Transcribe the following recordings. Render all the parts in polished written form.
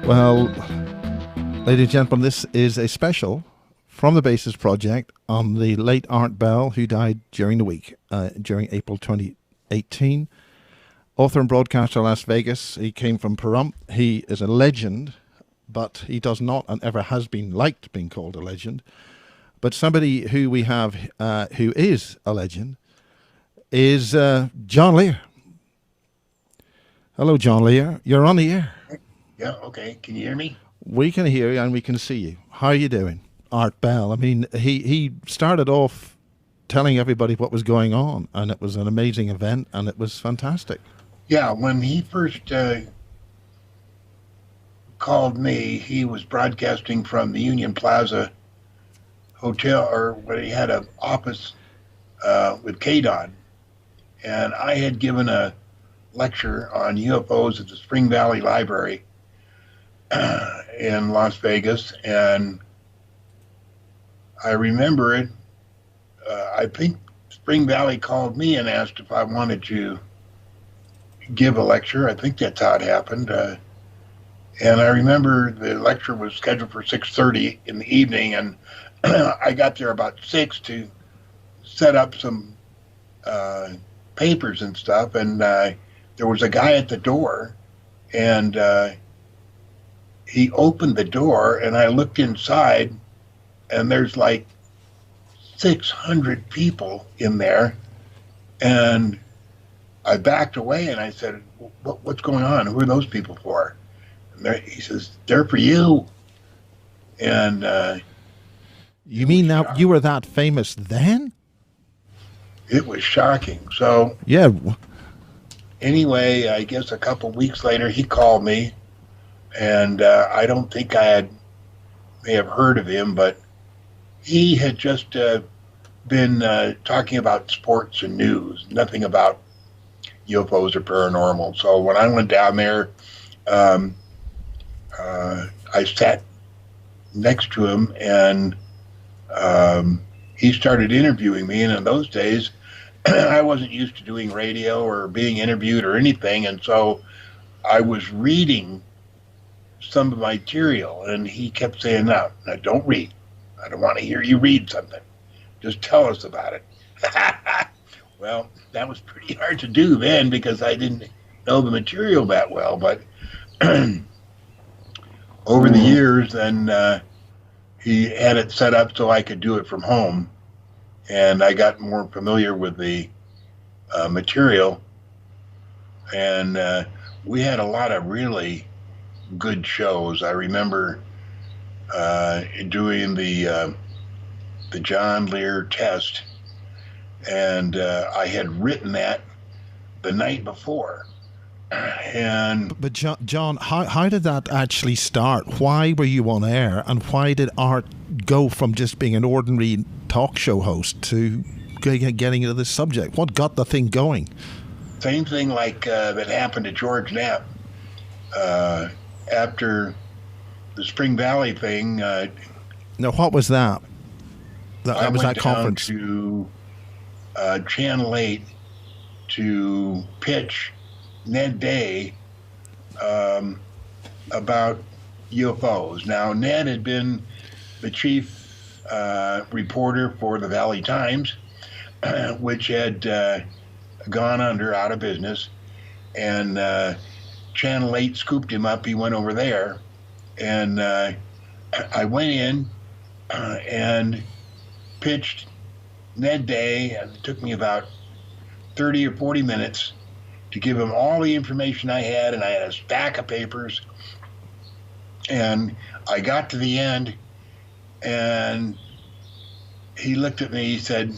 Well, ladies and gentlemen, this is a special from the Basis Project on the late Art Bell, who died during the week, during April 2018. Author and broadcaster, Las Vegas. He came from Pahrump. He is a legend, but he does not and ever has been liked being called a legend. But somebody who we have who is a legend is John Lear. Hello, John Lear. You're on the air. Yeah, okay. Can you hear me? We can hear you and we can see you. How are you doing? Art Bell. I mean, he started off telling everybody what was going on, and it was an amazing event, and it was fantastic. Yeah, when he first called me, he was broadcasting from the Union Plaza Hotel, or where he had an office with KDON. And I had given a lecture on UFOs at the Spring Valley Library in Las Vegas, and I remember it. I think Spring Valley called me and asked if I wanted to give a lecture. I think that's how it happened. And I remember the lecture was scheduled for 6:30 in the evening, and I got there about 6 to set up some papers and stuff, and there was a guy at the door, and he opened the door, and I looked inside, and there's like 600 people in there, and I backed away, and I said, what's going on? Who are those people for? And he says, they're for you. And you mean now you were that famous then? It was shocking. So yeah. Anyway, I guess a couple weeks later, he called me, and I don't think I may have heard of him, but he had just been talking about sports and news, nothing about UFOs or paranormal. So when I went down there, I sat next to him, and he started interviewing me. And in those days, I wasn't used to doing radio or being interviewed or anything, and so I was reading some of my material, and he kept saying, now don't read. I don't want to hear you read something. Just tell us about it. Well, that was pretty hard to do then because I didn't know the material that well, but over the years, then he had it set up so I could do it from home, and I got more familiar with the material, and we had a lot of really good shows. I remember doing the John Lear test, and I had written that the night before. But John, how did that actually start? Why were you on air, and why did Art go from just being an ordinary talk show host to getting into this subject? What got the thing going? Same thing like that happened to George Knapp after the Spring Valley thing. Now, what was that? That was that conference. To Channel 8 to pitch Ned Day about UFOs. Now, Ned had been the chief reporter for the Valley Times, which had gone out of business, and Channel 8 scooped him up. He went over there, and I went in and pitched Ned Day, and it took me about 30 or 40 minutes to give him all the information I had, and I had a stack of papers, and I got to the end, and he looked at me, he said,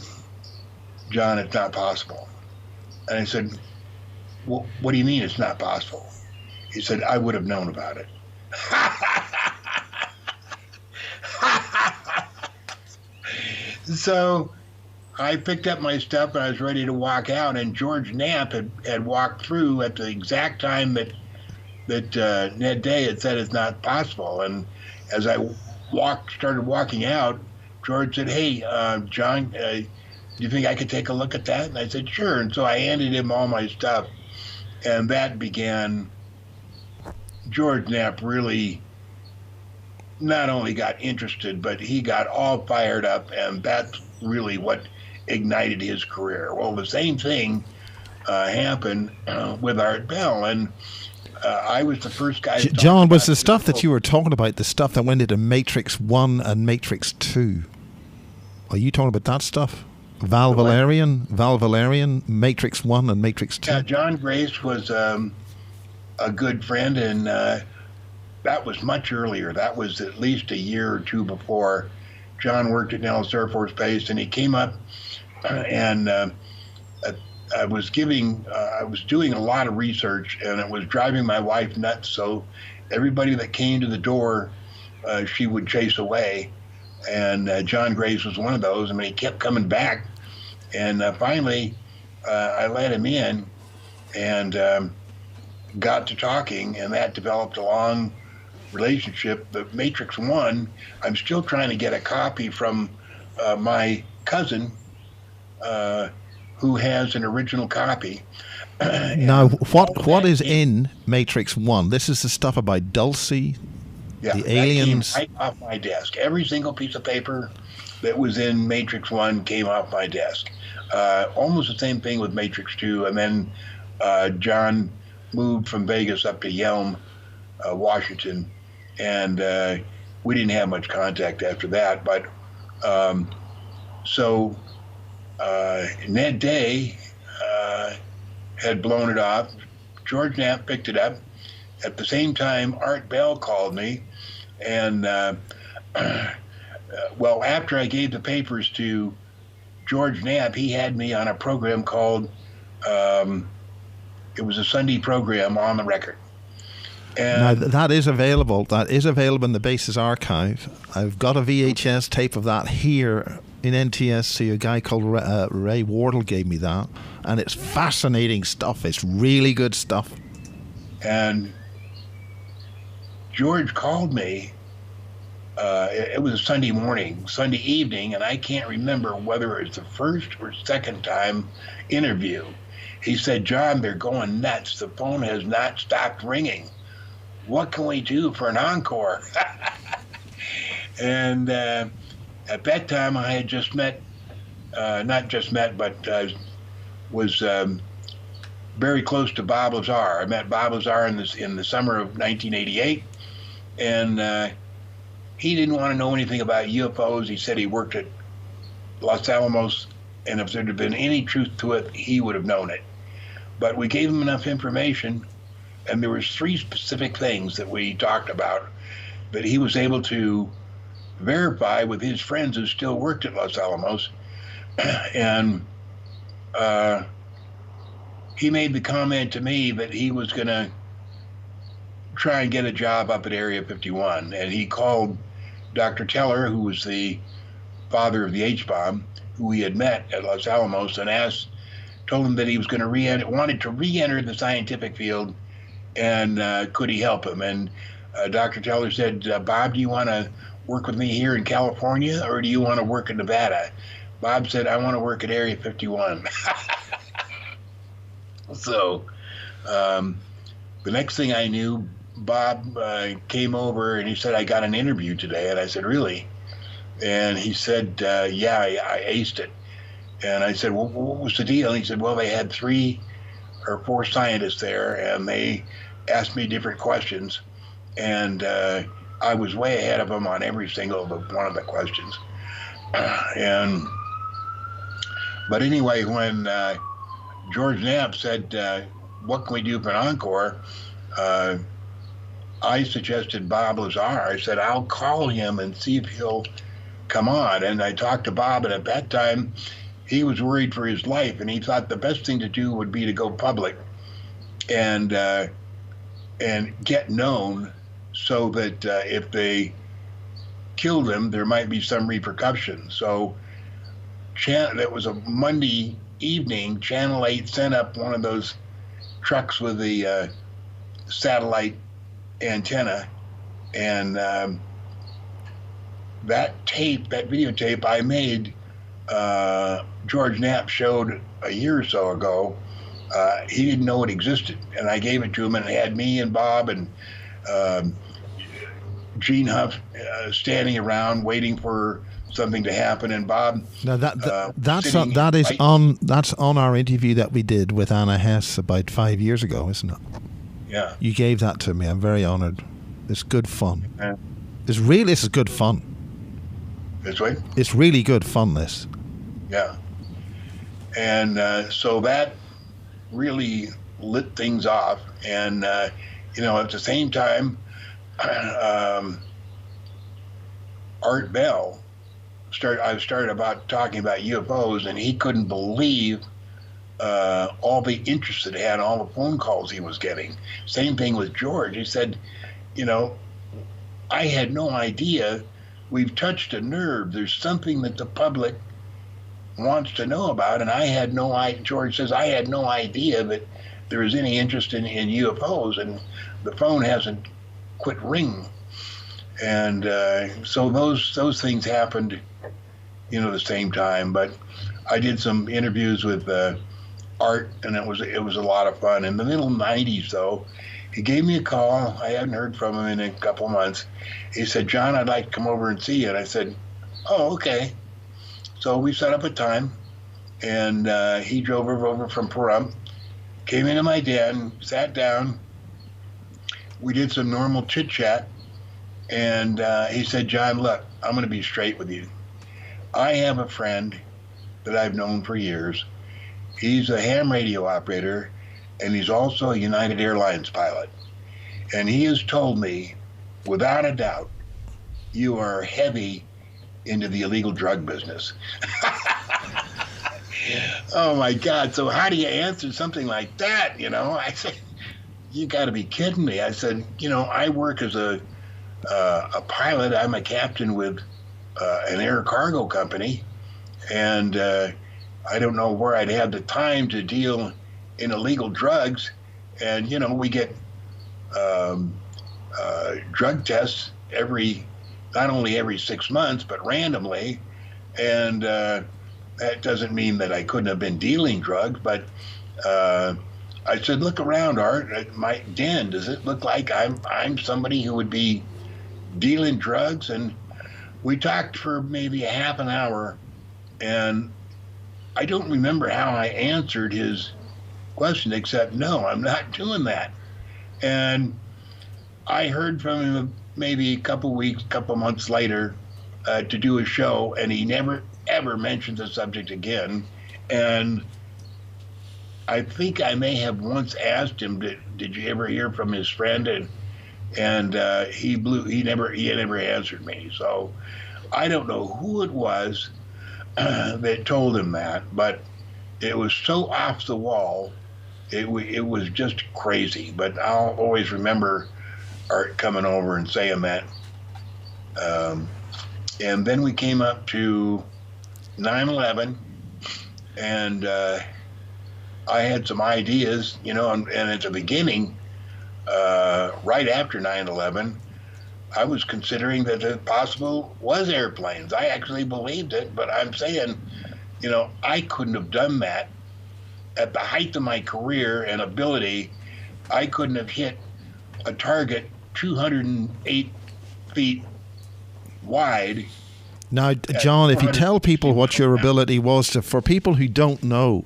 John, it's not possible. And I said, well, what do you mean it's not possible? He said, I would have known about it. So I picked up my stuff and I was ready to walk out, and George Knapp had walked through at the exact time that Ned Day had said it's not possible. And as I started walking out, George said, hey, John, do you think I could take a look at that? And I said, sure. And so I handed him all my stuff, and that began George Knapp really not only got interested, but he got all fired up, and that's really what ignited his career. Well, the same thing happened with Art Bell, and I was the first guy to talk John, was about the stuff that world. you were talking about the stuff that went into Matrix 1 and Matrix 2? Are you talking about that stuff? Val Valerian, Matrix 1 and Matrix 2? Yeah, John Grace was a good friend, and that was much earlier. That was at least a year or two before. John worked at Nellis Air Force Base, and he came up and I was doing a lot of research, and it was driving my wife nuts. So everybody that came to the door, she would chase away. And John Grace was one of those. I mean, he kept coming back. And finally, I let him in and got to talking, and that developed a long relationship. The Matrix 1, I'm still trying to get a copy from my cousin, who has an original copy. Now, what is in Matrix 1? This is the stuff about Dulcie, the aliens. That came right off my desk. Every single piece of paper that was in Matrix 1 came off my desk. Almost the same thing with Matrix 2. And then John moved from Vegas up to Yelm, Washington. And we didn't have much contact after that. But so Ned Day had blown it off. George Knapp picked it up. At the same time, Art Bell called me, and well, after I gave the papers to George Knapp, he had me on a program called, it was a Sunday program, On the Record. And now, that is available. That is available in the base's archive. I've got a VHS tape of that here in NTSC. A guy called Ray Wardle gave me that, and it's fascinating stuff. It's really good stuff. And George called me. It was a Sunday morning, Sunday evening, and I can't remember whether it was the first or second time interview. He said, "John, they're going nuts. The phone has not stopped ringing. What can we do for an encore?" And at that time, I had just met, not just met, but was very close to Bob Lazar. I met Bob Lazar in the summer of 1988, and he didn't want to know anything about UFOs. He said he worked at Los Alamos, and if there had been any truth to it, he would have known it. But we gave him enough information, and there was 3 specific things that we talked about that he was able to verify with his friends who still worked at Los Alamos. And he made the comment to me that he was going to try and get a job up at Area 51. And he called Dr. Teller, who was the father of the H-bomb, who he had met at Los Alamos, and told him that he was going to wanted to re-enter the scientific field, and could he help him? And Dr. Teller said, "Bob, do you want to work with me here in California, or do you want to work in Nevada?" Bob said, "I want to work at Area 51. So the next thing I knew, Bob came over and he said, "I got an interview today." And I said, "Really?" And he said, "Yeah, I aced it." And I said, "Well, what was the deal?" And he said, "Well, they had 3 or 4 scientists there, and they asked me different questions, and I was way ahead of them on every single one of the questions." But anyway, when George Knapp said, "What can we do for an encore?" I suggested Bob Lazar. I said, "I'll call him and see if he'll come on." And I talked to Bob, and at that time, he was worried for his life, and he thought the best thing to do would be to go public and get known, so that if they killed him, there might be some repercussions. So that was a Monday evening. Channel 8 sent up one of those trucks with the satellite antenna, and that videotape I made, George Knapp showed a year or so ago. He didn't know it existed, and I gave it to him, and it had me and Bob and um, Gene Huff standing around waiting for something to happen, and Bob Now that's sitting right. that's on our interview that we did with Anna Hess about 5 years ago, isn't it? Yeah. You gave that to me. I'm very honoured. It's good fun. Uh, This is good fun. this way. It's really good fun. This. Yeah. And so that really lit things off. And, at the same time, Art Bell I started about talking about UFOs, and he couldn't believe all the interest it had, all the phone calls he was getting. Same thing with George. He said, I had no idea. We've touched a nerve. There's something that the public wants to know about, and I had no idea. George says, I had no idea that there was any interest in UFOs, and the phone hasn't quit ringing. And so those things happened, the same time. But I did some interviews with Art, and it was a lot of fun. In the middle '90s, though, he gave me a call. I hadn't heard from him in a couple months. He said, John, I'd like to come over and see you. And I said, oh, okay. So we set up a time, and he drove over from Pahrump, came into my den, sat down. We did some normal chit-chat, and he said, John, look, I'm going to be straight with you. I have a friend that I've known for years. He's a ham radio operator, and he's also a United Airlines pilot. And he has told me, without a doubt, you are heavy into the illegal drug business. Oh, my God. So how do you answer something like that? I said, you got to be kidding me. I said, I work as a pilot. I'm a captain with an air cargo company, and I don't know where I'd have the time to deal in illegal drugs. And, we get drug tests not only every 6 months, but randomly. And that doesn't mean that I couldn't have been dealing drugs, but I said, look around, Art, at my den. Does it look like I'm somebody who would be dealing drugs? And we talked for maybe a half an hour, and I don't remember how I answered his question, except, no, I'm not doing that. And I heard from him maybe a couple months later to do a show, and he never, ever mentioned the subject again. And I think I may have once asked him, did you ever hear from his friend? And he never answered me. So I don't know who it was that told him that, but it was so off the wall. It was just crazy. But I'll always remember Art coming over and saying that. And then we came up to 9/11, and I had some ideas, and at the beginning, right after 9/11, I was considering that it possible was airplanes. I actually believed it, but I'm saying, I couldn't have done that at the height of my career and ability. I couldn't have hit a target 208 feet wide. Now, John, if you tell people what your ability was, for people who don't know,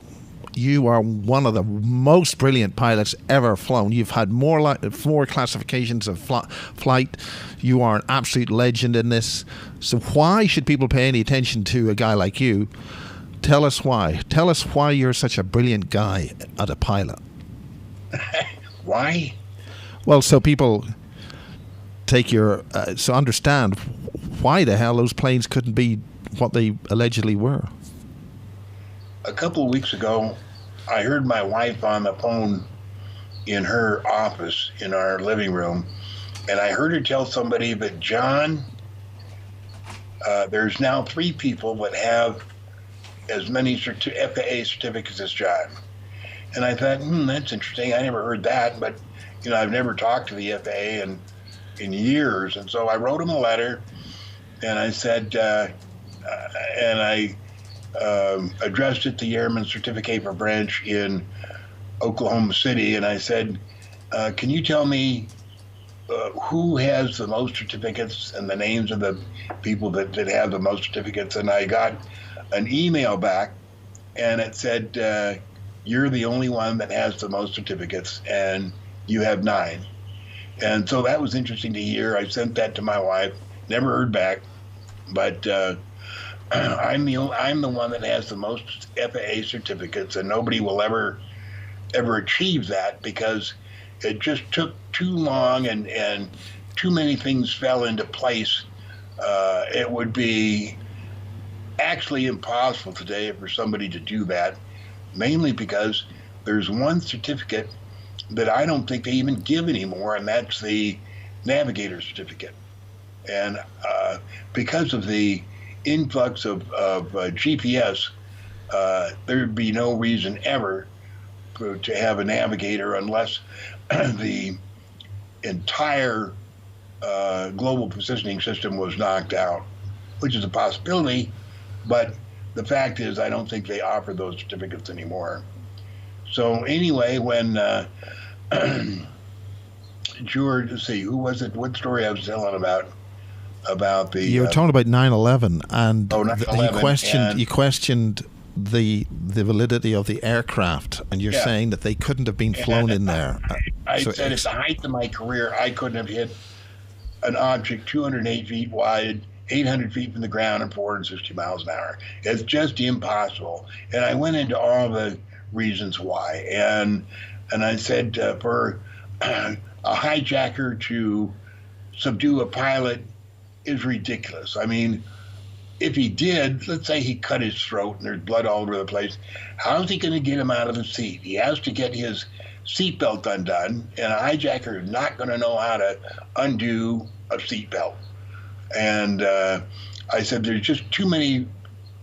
you are one of the most brilliant pilots ever flown. You've had more classifications of flight. You are an absolute legend in this. So why should people pay any attention to a guy like you? Tell us why. Tell us why you're such a brilliant guy as a pilot. Why? Well, so people take so understand why the hell those planes couldn't be what they allegedly were. A couple of weeks ago, I heard my wife on the phone in her office in our living room, and I heard her tell somebody that, John, there's now 3 people that have as many FAA certificates as John. And I thought, that's interesting. I never heard that, but I've never talked to the FAA in years. And so I wrote him a letter, and I said, and I addressed it to the Airman Certificate Branch in Oklahoma City, and I said, can you tell me who has the most certificates and the names of the people that have the most certificates. And I got an email back, and it said, you're the only one that has the most certificates, and you have 9. And so that was interesting to hear. I sent that to my wife, never heard back, but I'm the one that has the most FAA certificates, and nobody will ever achieve that because it just took too long and too many things fell into place. It would be actually impossible today for somebody to do that, mainly because there's one certificate that I don't think they even give anymore, and that's the navigator certificate. And because of the influx of GPS, there'd be no reason ever to have a navigator unless the entire global positioning system was knocked out, which is a possibility, but the fact is I don't think they offer those certificates anymore. So anyway, when George, let's see, who was it? What story I was telling about the... You were talking about 9/11, and 9/11, you questioned the validity of the aircraft, and you're saying that they couldn't have been flown in there. I said at the height of my career, I couldn't have hit an object 208 feet wide, 800 feet from the ground, and 460 miles an hour. It's just impossible. And I went into all the reasons why. And I said for a hijacker to subdue a pilot is ridiculous. I mean, if he did, let's say he cut his throat and there's blood all over the place, how's he going to get him out of the seat? He has to get his seatbelt undone, and a hijacker is not going to know how to undo a seatbelt. And I said there's just too many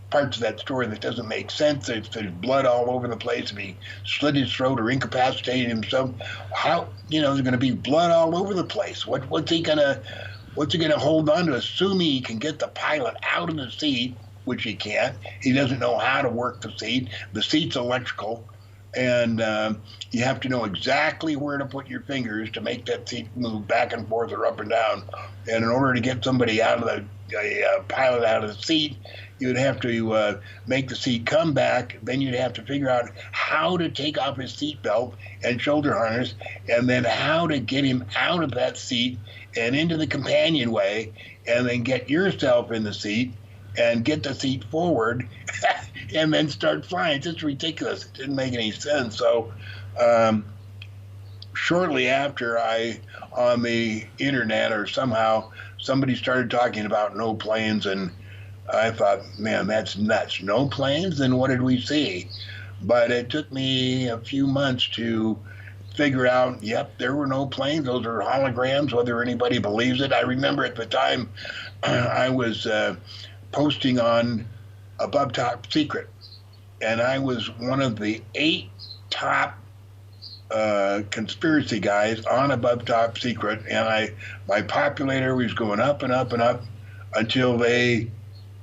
parts of that story that doesn't make sense. There's blood all over the place. If he slit his throat or incapacitated himself, how, there's going to be blood all over the place. What's he going to hold on to, assuming he can get the pilot out of the seat, which he can't. He doesn't know how to work the seat. The seat's electrical, and you have to know exactly where to put your fingers to make that seat move back and forth or up and down. And in order to get somebody out of the pilot out of the seat, you'd have to make the seat come back. Then you'd have to figure out how to take off his seatbelt and shoulder harness, and then how to get him out of that seat and into the companionway, and then get yourself in the seat and get the seat forward and then start flying. It's just ridiculous. It didn't make any sense. So shortly after, on the internet or somehow, somebody started talking about no planes, and I thought, man, that's nuts. No planes? Then what did we see? But it took me a few months to figure out, yep, there were no planes. Those are holograms, whether anybody believes it. I remember at the time I was posting on Above Top Secret, and I was one of the 8 top conspiracy guys on Above Top Secret, and my populator was going up and up and up until they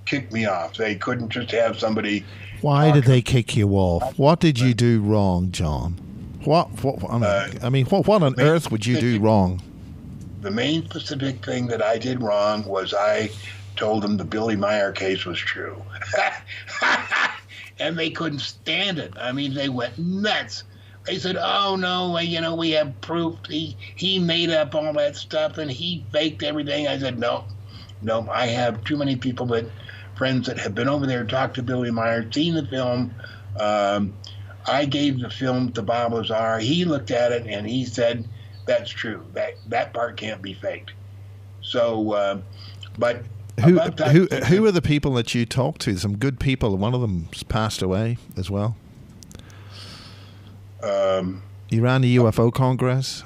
kicked me off. They couldn't just have somebody. Why did they kick you off? What did you do wrong, John? What on earth would you do wrong? The main specific thing that I did wrong was I told them the Billy Meyer case was true. And they couldn't stand it. I mean, they went nuts. They said, oh, no, we have proof. He made up all that stuff, and he faked everything. I said, no, I have too many friends that have been over there, talked to Billy Meyer, seen the film. I gave the film to Bob Lazar. He looked at it, and he said, that's true. That part can't be faked. So, but... Who are the people that you talked to? Some good people. One of them's passed away as well. He ran the UFO Congress.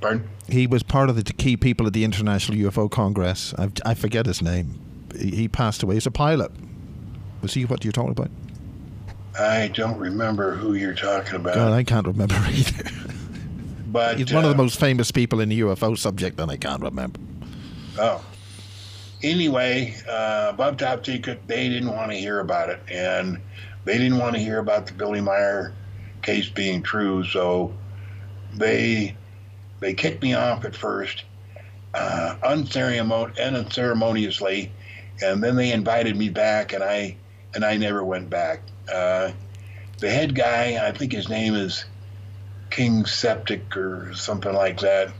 Pardon? He was part of the key people at the International UFO Congress. I forget his name. He passed away. He's a pilot. Was he what you're talking about? I don't remember who you're talking about. God, I can't remember either. But he's one of the most famous people in the UFO subject, and I can't remember. Oh. Anyway, Above Top Secret, they didn't want to hear about it, and they didn't want to hear about the Billy Meyer case being true, so they They kicked me off at first, unceremoniously, and then they invited me back, and I never went back. The head guy, I think his name is King Septic or something like that,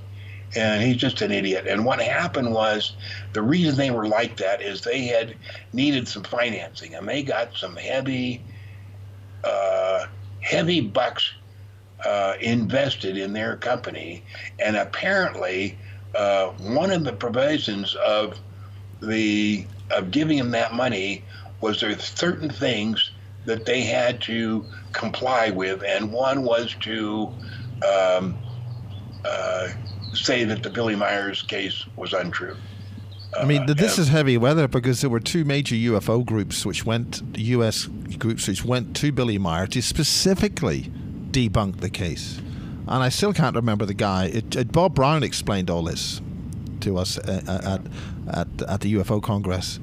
and he's just an idiot. And what happened was, the reason they were like that is they had needed some financing, and they got some heavy bucks invested in their company. And apparently, one of the provisions of giving them that money was there certain things that they had to comply with, and one was to say that the Billy Myers case was untrue. I mean, this is heavy weather, because there were two major UFO groups U.S. groups which went to Billy Meyer to specifically debunk the case. And I still can't remember the guy. Bob Brown explained all this to us at the UFO Congress.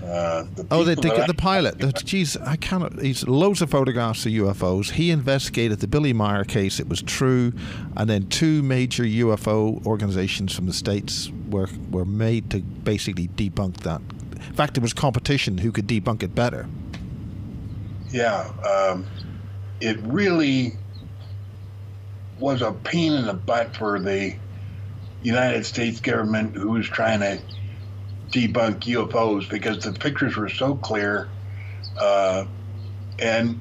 The pilot. Geez, I cannot. He's loads of photographs of UFOs. He investigated the Billy Meyer case. It was true, and then two major UFO organizations from the States were made to basically debunk that. In fact, there was competition who could debunk it better. Yeah, it really was a pain in the butt for the United States government, who was trying to debunk UFOs, because the pictures were so clear. And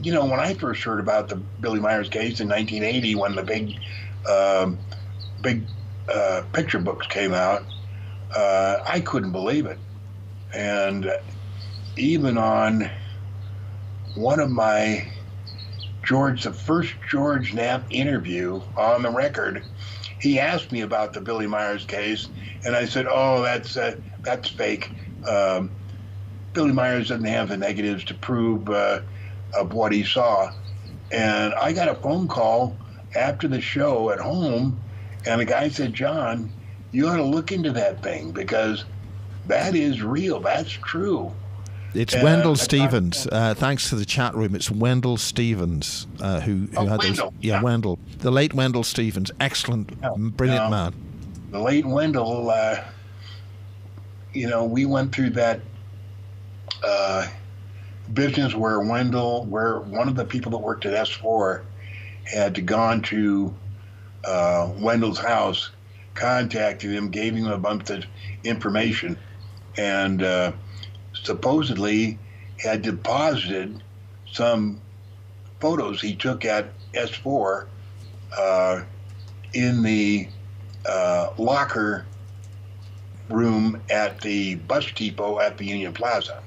when I first heard about the Billy Myers case in 1980, when the big picture books came out, I couldn't believe it. And even on one of my the first George Knapp interview on the record, he asked me about the Billy Myers case, and I said, "Oh, that's fake. Billy Myers doesn't have the negatives to prove of what he saw." And I got a phone call after the show at home, and the guy said, "John, you ought to look into that thing, because that is real. That's true." It's Wendell Stevens. Thanks to the chat room. It's Wendell Stevens who had those. Yeah, Wendell. The late Wendell Stevens. Excellent, brilliant man. The late Wendell, we went through that business where one of the people that worked at S4 had gone to Wendell's house, contacted him, gave him a bunch of information, and supposedly had deposited some photos he took at S4 in the locker room at the bus depot at the Union Plaza.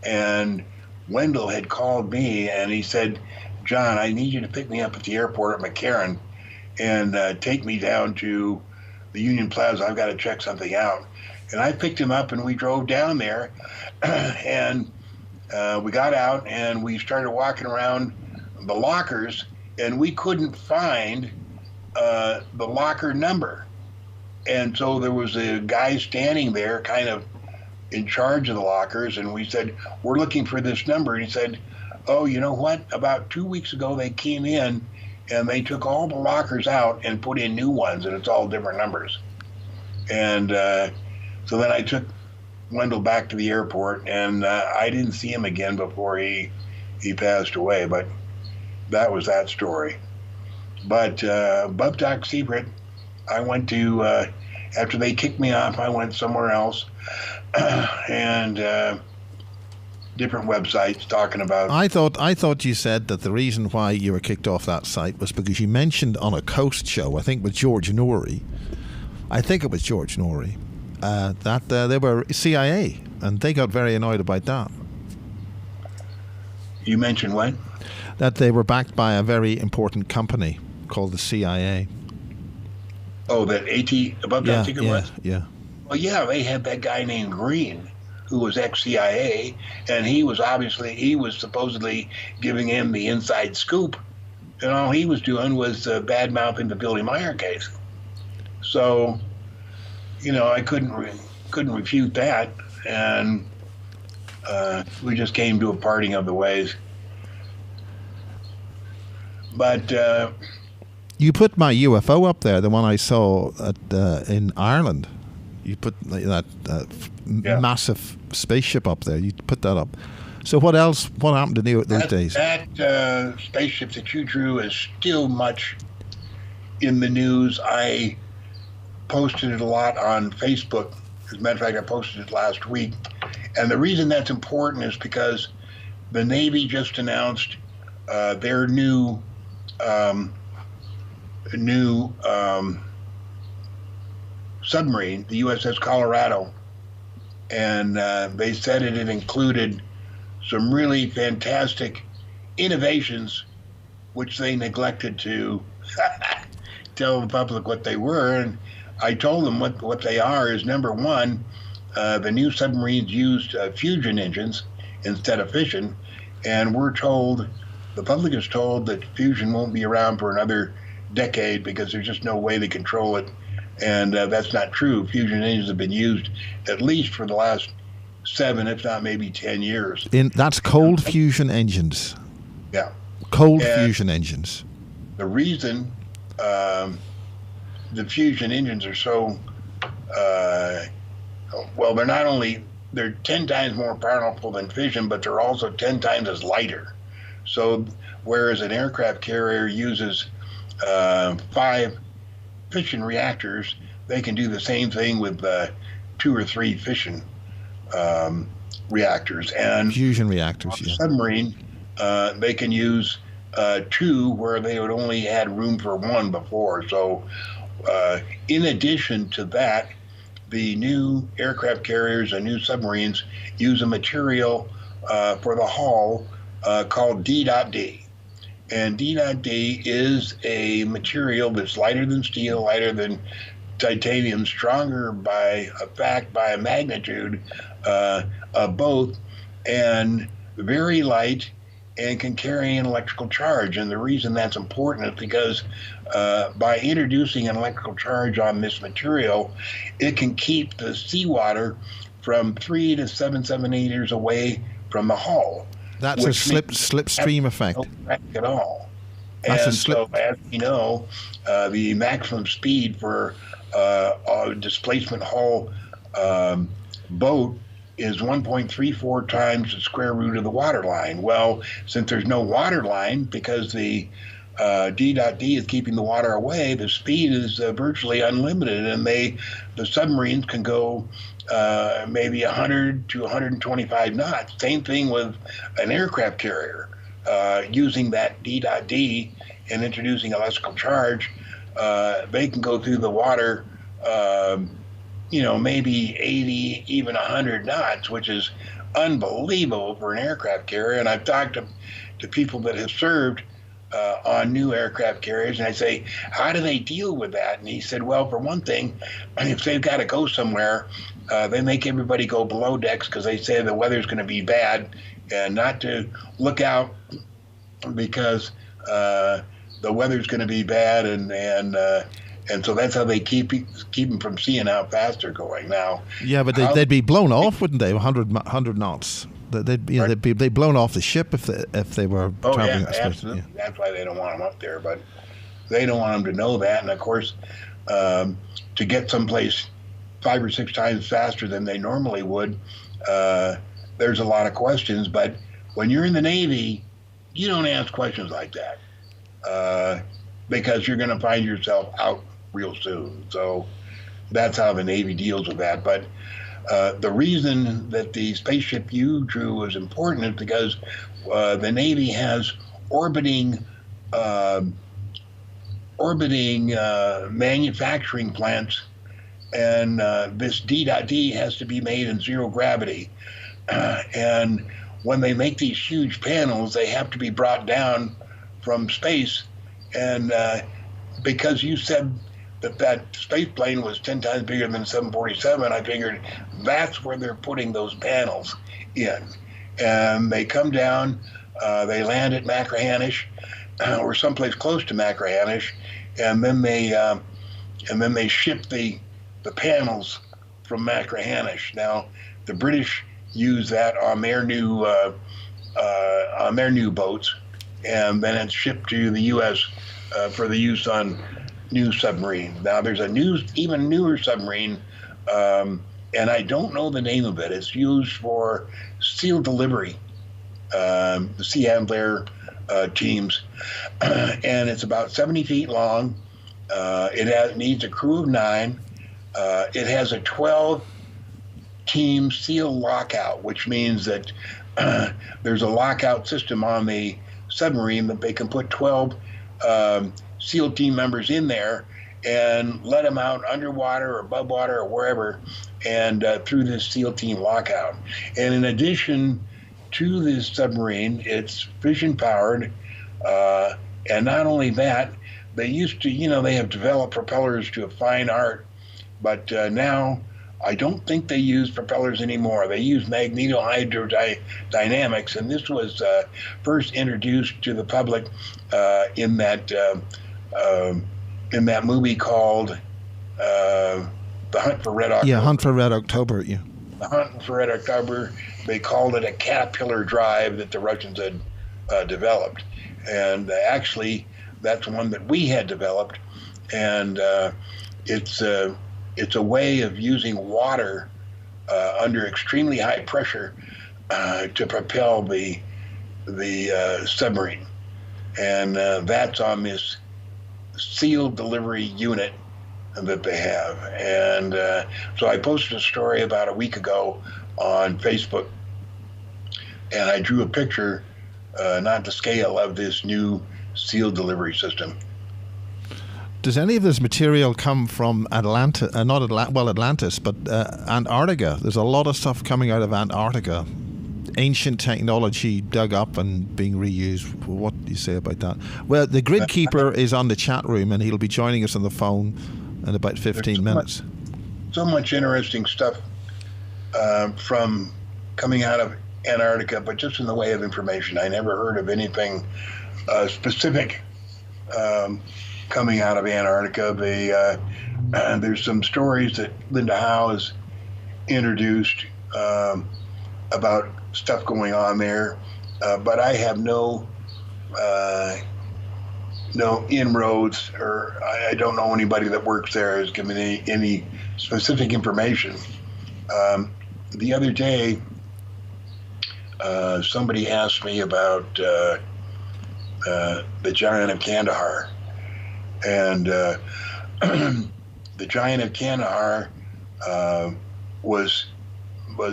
And Wendell had called me, and he said, "John, I need you to pick me up at the airport at McCarran and take me down to the Union Plaza. I've got to check something out." And I picked him up, and we drove down there, and we got out, and we started walking around the lockers, and we couldn't find the locker number. And so there was a guy standing there kind of in charge of the lockers, and we said, "We're looking for this number." And he said, "Oh, you know what? About 2 weeks ago, they came in, and they took all the lockers out and put in new ones, and it's all different numbers." And so then I took Wendell back to the airport, and I didn't see him again before he passed away. But that was that story. But Bub Talk Secret, I went to, after they kicked me off, I went somewhere else, and different websites talking about. I thought you said that the reason why you were kicked off that site was because you mentioned on a Coast show, I think with George Norrie, that they were CIA, and they got very annoyed about that. You mentioned what? That they were backed by a very important company called the CIA. Oh, that Above Top Secret was? Yeah. Well, yeah, they had that guy named Green, who was ex-CIA, and he was supposedly giving him the inside scoop, and all he was doing was bad-mouthing the Billy Meyer case. So, I couldn't refute that, and we just came to a parting of the ways. But You put my UFO up there, the one I saw in Ireland. You put that massive spaceship up there. You put that up. So what else? What happened in those days? That spaceship that you drew is still much in the news. I posted it a lot on Facebook. As a matter of fact, I posted it last week. And the reason that's important is because the Navy just announced their new submarine, the USS Colorado, and they said it included some really fantastic innovations, which they neglected to tell the public what they were. And I told them what they are is, number one, the new submarines used fusion engines instead of fission, and we're told, the public is told, that fusion won't be around for another decade because there's just no way to control it. And that's not true. Fusion engines have been used at least for the last 7, if not maybe 10 years. That's cold fusion engines. Yeah. Cold fusion engines. The reason the fusion engines are so, well, they're 10 times more powerful than fission, but they're also 10 times as lighter. So whereas an aircraft carrier uses 5 fission reactors, they can do the same thing with 2 or 3 fission reactors. And fusion reactors, on a submarine, they can use 2 where they would only had room for 1 before. So in addition to that, the new aircraft carriers and new submarines use a material for the hull called D.D. And D.D is a material that's lighter than steel, lighter than titanium, stronger by a magnitude of both, and very light, and can carry an electrical charge. And the reason that's important is because by introducing an electrical charge on this material, it can keep the seawater from 3 to 7 meters away from the hull. That's a slipstream effect. No at all. So, as you know, the maximum speed for a displacement hull boat is 1.34 times the square root of the water line. Well, since there's no water line, because the D.D is keeping the water away, the speed is virtually unlimited, and the submarines can go maybe 100 to 125 knots. Same thing with an aircraft carrier. Using that D.D and introducing electrical charge, they can go through the water, maybe 80, even 100 knots, which is unbelievable for an aircraft carrier. And I've talked to people that have served on new aircraft carriers, and I say, how do they deal with that? And he said, well, for one thing, if they've got to go somewhere, they make everybody go below decks because they say the weather's going to be bad, and not to look out because the weather's going to be bad, and so that's how they keep them from seeing how fast they're going. Now, yeah, but they'd be blown off, wouldn't they? 100 knots. They'd be blown off the ship if they were traveling. Yeah, absolutely. Yeah. That's why they don't want them up there, but they don't want them to know that. And of course, to get someplace 5 or 6 times faster than they normally would, there's a lot of questions. But when you're in the Navy, you don't ask questions like that because you're going to find yourself out real soon. So that's how the Navy deals with that. But the reason that the spaceship you drew was important is because the Navy has orbiting manufacturing plants, and this D.D has to be made in 0 gravity. And when they make these huge panels, they have to be brought down from space. And because you said that space plane was 10 times bigger than 747, I figured that's where they're putting those panels in. And they come down, they land at Machrihanish, or someplace close to Machrihanish, and then they ship the panels from Machrihanish. Now, the British use that on their new boats, and then it's shipped to the U.S. For the use on new submarines. Now there's a even newer submarine, and I don't know the name of it. It's used for SEAL delivery, the Sea and Lear teams, and it's about 70 feet long. It needs a crew of 9. It has a 12-team SEAL lockout, which means that there's a lockout system on the submarine that they can put 12 SEAL team members in there and let them out underwater or above water or wherever, and through this SEAL team lockout. And in addition to this submarine, it's fission powered, and not only that, they used to, they have developed propellers to a fine art, but now I don't think they use propellers anymore. They use magnetohydrodynamics, and this was first introduced to the public in that movie called The Hunt for Red October. Yeah, Hunt for Red October. Yeah. The Hunt for Red October. They called it a caterpillar drive that the Russians had developed, and actually that's one that we had developed, and it's a way of using water under extremely high pressure to propel the submarine, and that's on this SEAL delivery unit that they have. And so I posted a story about a week ago on Facebook, and I drew a picture, not to scale, of this new SEAL delivery system. Does any of this material come from Atlantis, but Antarctica? There's a lot of stuff coming out of Antarctica. Ancient technology dug up and being reused. What do you say about that? Well, the Grid Keeper is on the chat room, and he'll be joining us on the phone in about 15 minutes. So much interesting stuff from coming out of Antarctica, but just in the way of information. I never heard of anything specific coming out of Antarctica. There's some stories that Linda Howe has introduced about stuff going on there, but I have no inroads, or I don't know anybody that works there has given any specific information. The other day, somebody asked me about the Giant of Kandahar, and the Giant of Kandahar was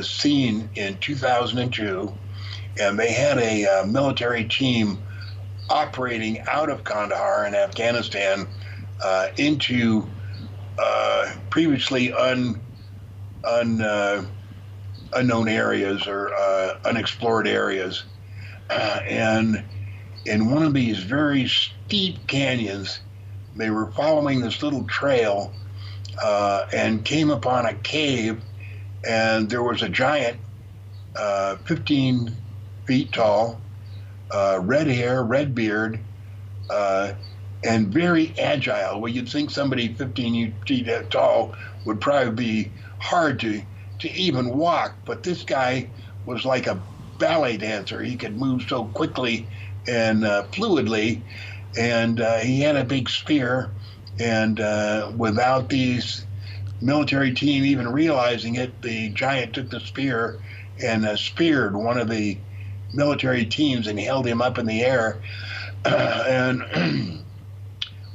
seen in 2002, and they had a military team operating out of Kandahar in Afghanistan into previously unknown areas or unexplored areas, and in one of these very steep canyons, they were following this little trail and came upon a cave, and there was a giant, 15 feet tall, red hair, red beard, and very agile. Well, you'd think somebody 15 feet tall would probably be hard to even walk, but this guy was like a ballet dancer. He could move so quickly and fluidly, and he had a big spear, and without these military team even realizing it, the giant took the spear and speared one of the military teams and held him up in the air, and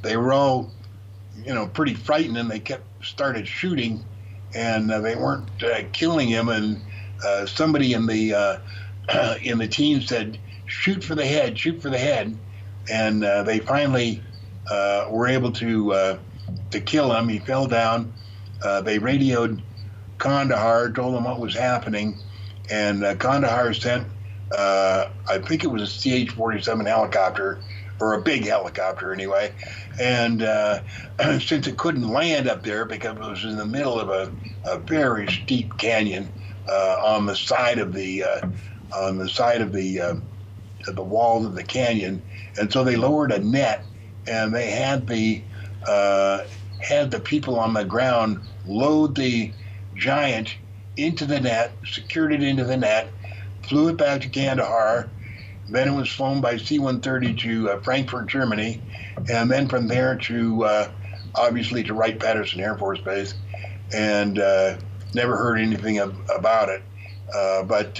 they were all, pretty frightened, and they started shooting, and they weren't killing him, and somebody in the team said, shoot for the head, and they finally were able to kill him. He fell down. They radioed Kandahar, told them what was happening, and Kandahar sent, I think it was a CH-47 helicopter, or a big helicopter anyway, and since it couldn't land up there because it was in the middle of a very steep canyon on the side of the walls of the canyon, and so they lowered a net, and they had the people on the ground load the giant into the net, secured it into the net, flew it back to Kandahar. Then it was flown by C-130 to Frankfurt, Germany, and then from there to obviously to Wright-Patterson Air Force Base, and never heard anything about it. But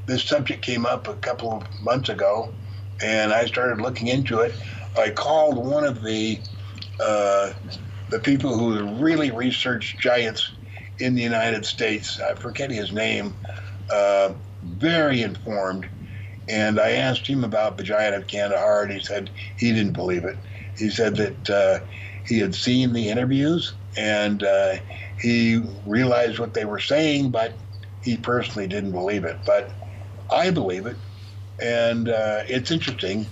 this subject came up a couple of months ago, and I started looking into it. I called one of the people who really researched giants in the United States. I forget his name. Very informed. And I asked him about the giant of Kandahar, and he said he didn't believe it. He said that he had seen the interviews, and he realized what they were saying, but he personally didn't believe it. But I believe it, and it's interesting.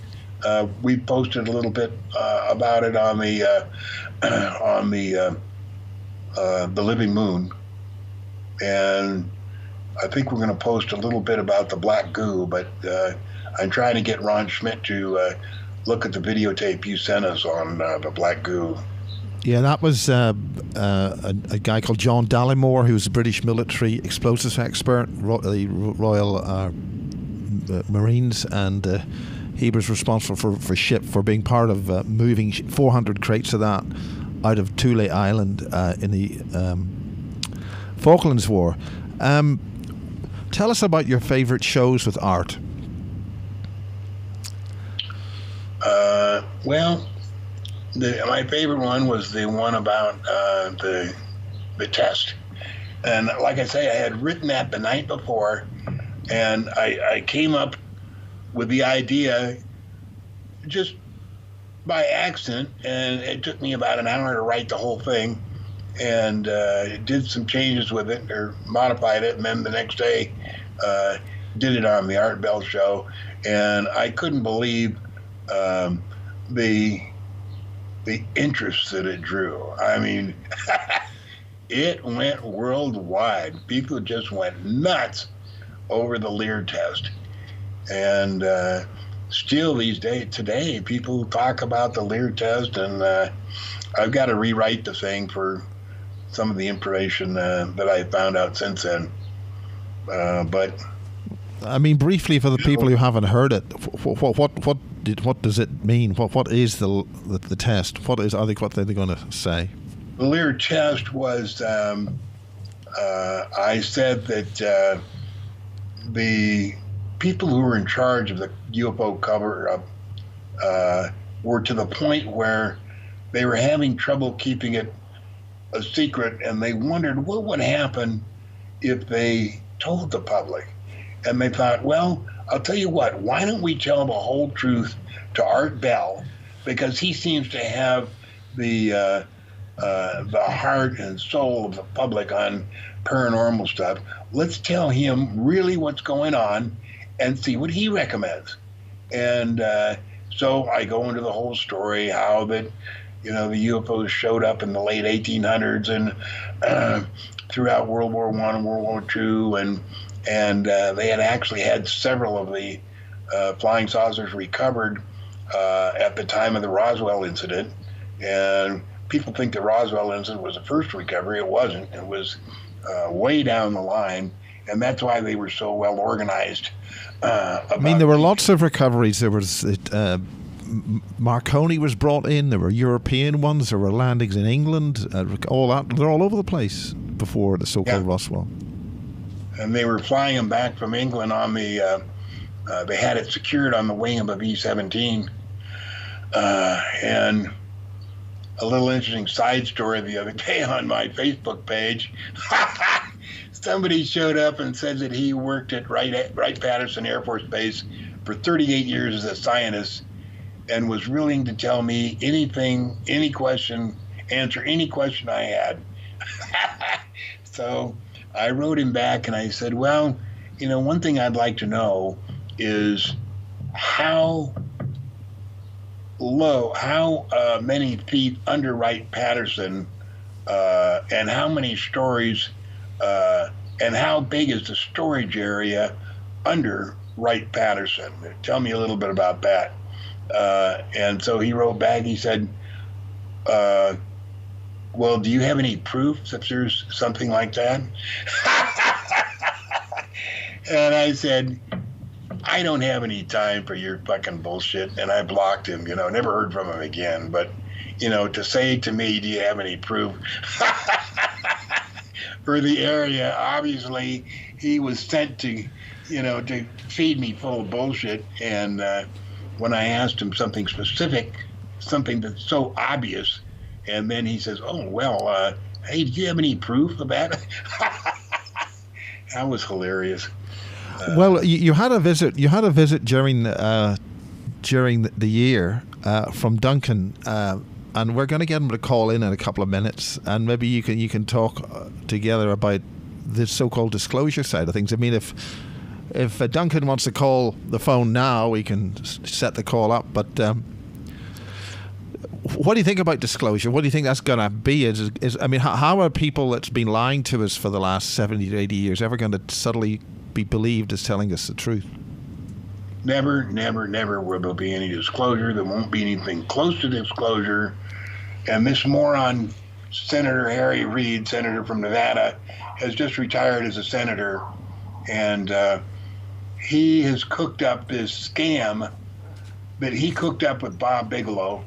We posted a little bit about it on the Living Moon, and I think we're going to post a little bit about the black goo, but I'm trying to get Ron Schmidt to look at the videotape you sent us on the black goo. Yeah, that was a guy called John Dallimore, who was a British military explosives expert, the Royal Marines, and he was responsible for being part of moving 400 crates of that out of Thule Island in the Falklands War. Tell us about your favourite shows with art. Well, my favorite one was the one about the test. And like I say, I had written that the night before, and I came up with the idea just by accident, and it took me about an hour to write the whole thing, and did some changes with it or modified it, and then the next day did it on the Art Bell show, and I couldn't believe the interest that it drew. I mean, it went worldwide. People just went nuts over the Lear test, and still today, people talk about the Lear test, and I've got to rewrite the thing for some of the information that I found out since then. But I mean, briefly for the people who haven't heard it, what does it mean? What is the test? What are they going to say? The Lear test was I said that the people who were in charge of the UFO cover-up were to the point where they were having trouble keeping it a secret, and they wondered what would happen if they told the public. And they thought, well, I'll tell you what, why don't we tell the whole truth to Art Bell, because he seems to have the heart and soul of the public on paranormal stuff. Let's tell him really what's going on and see what he recommends. And so I go into the whole story, how that, the UFOs showed up in the late 1800s and throughout World War I and World War II, and they had actually had several of the flying saucers recovered at the time of the Roswell incident. And people think the Roswell incident was the first recovery. It wasn't. It was way down the line, and that's why they were so well organized. I mean, there were lots of recoveries. There was Marconi was brought in. There were European ones. There were landings in England. All that. They're all over the place before the so-called Roswell. And they were flying them back from England on the. They had it secured on the wing of a B-17. And a little interesting side story the other day on my Facebook page. Somebody showed up and said that he worked at Wright-Patterson Air Force Base for 38 years as a scientist, and was willing to tell me anything, answer any question I had. So I wrote him back and I said, well, one thing I'd like to know is how many feet under Wright-Patterson, and how many stories, and how big is the storage area under Wright-Patterson? Tell me a little bit about that. And so he wrote back, he said, well, do you have any proof that there's something like that? And I said, I don't have any time for your fucking bullshit. And I blocked him, never heard from him again. But, to say to me, do you have any proof for the area? Obviously, he was sent to, to feed me full of bullshit. And when I asked him something specific, something that's so obvious, and then he says, oh, well, hey, do you have any proof of that? That was hilarious. Well, you had a visit. You had a visit during the year from Duncan, and we're going to get him to call in a couple of minutes, and maybe you can talk together about the so-called disclosure side of things. I mean, if Duncan wants to call the phone now, we can set the call up. But what do you think about disclosure? What do you think that's going to be? I mean, how are people that's been lying to us for the last 70 to 80 years ever going to suddenly be believed as telling us the truth? Never, never, never will there be any disclosure. There won't be anything close to disclosure. And this moron, Senator Harry Reid, senator from Nevada, has just retired as a senator. And he has cooked up this scam that he cooked up with Bob Bigelow.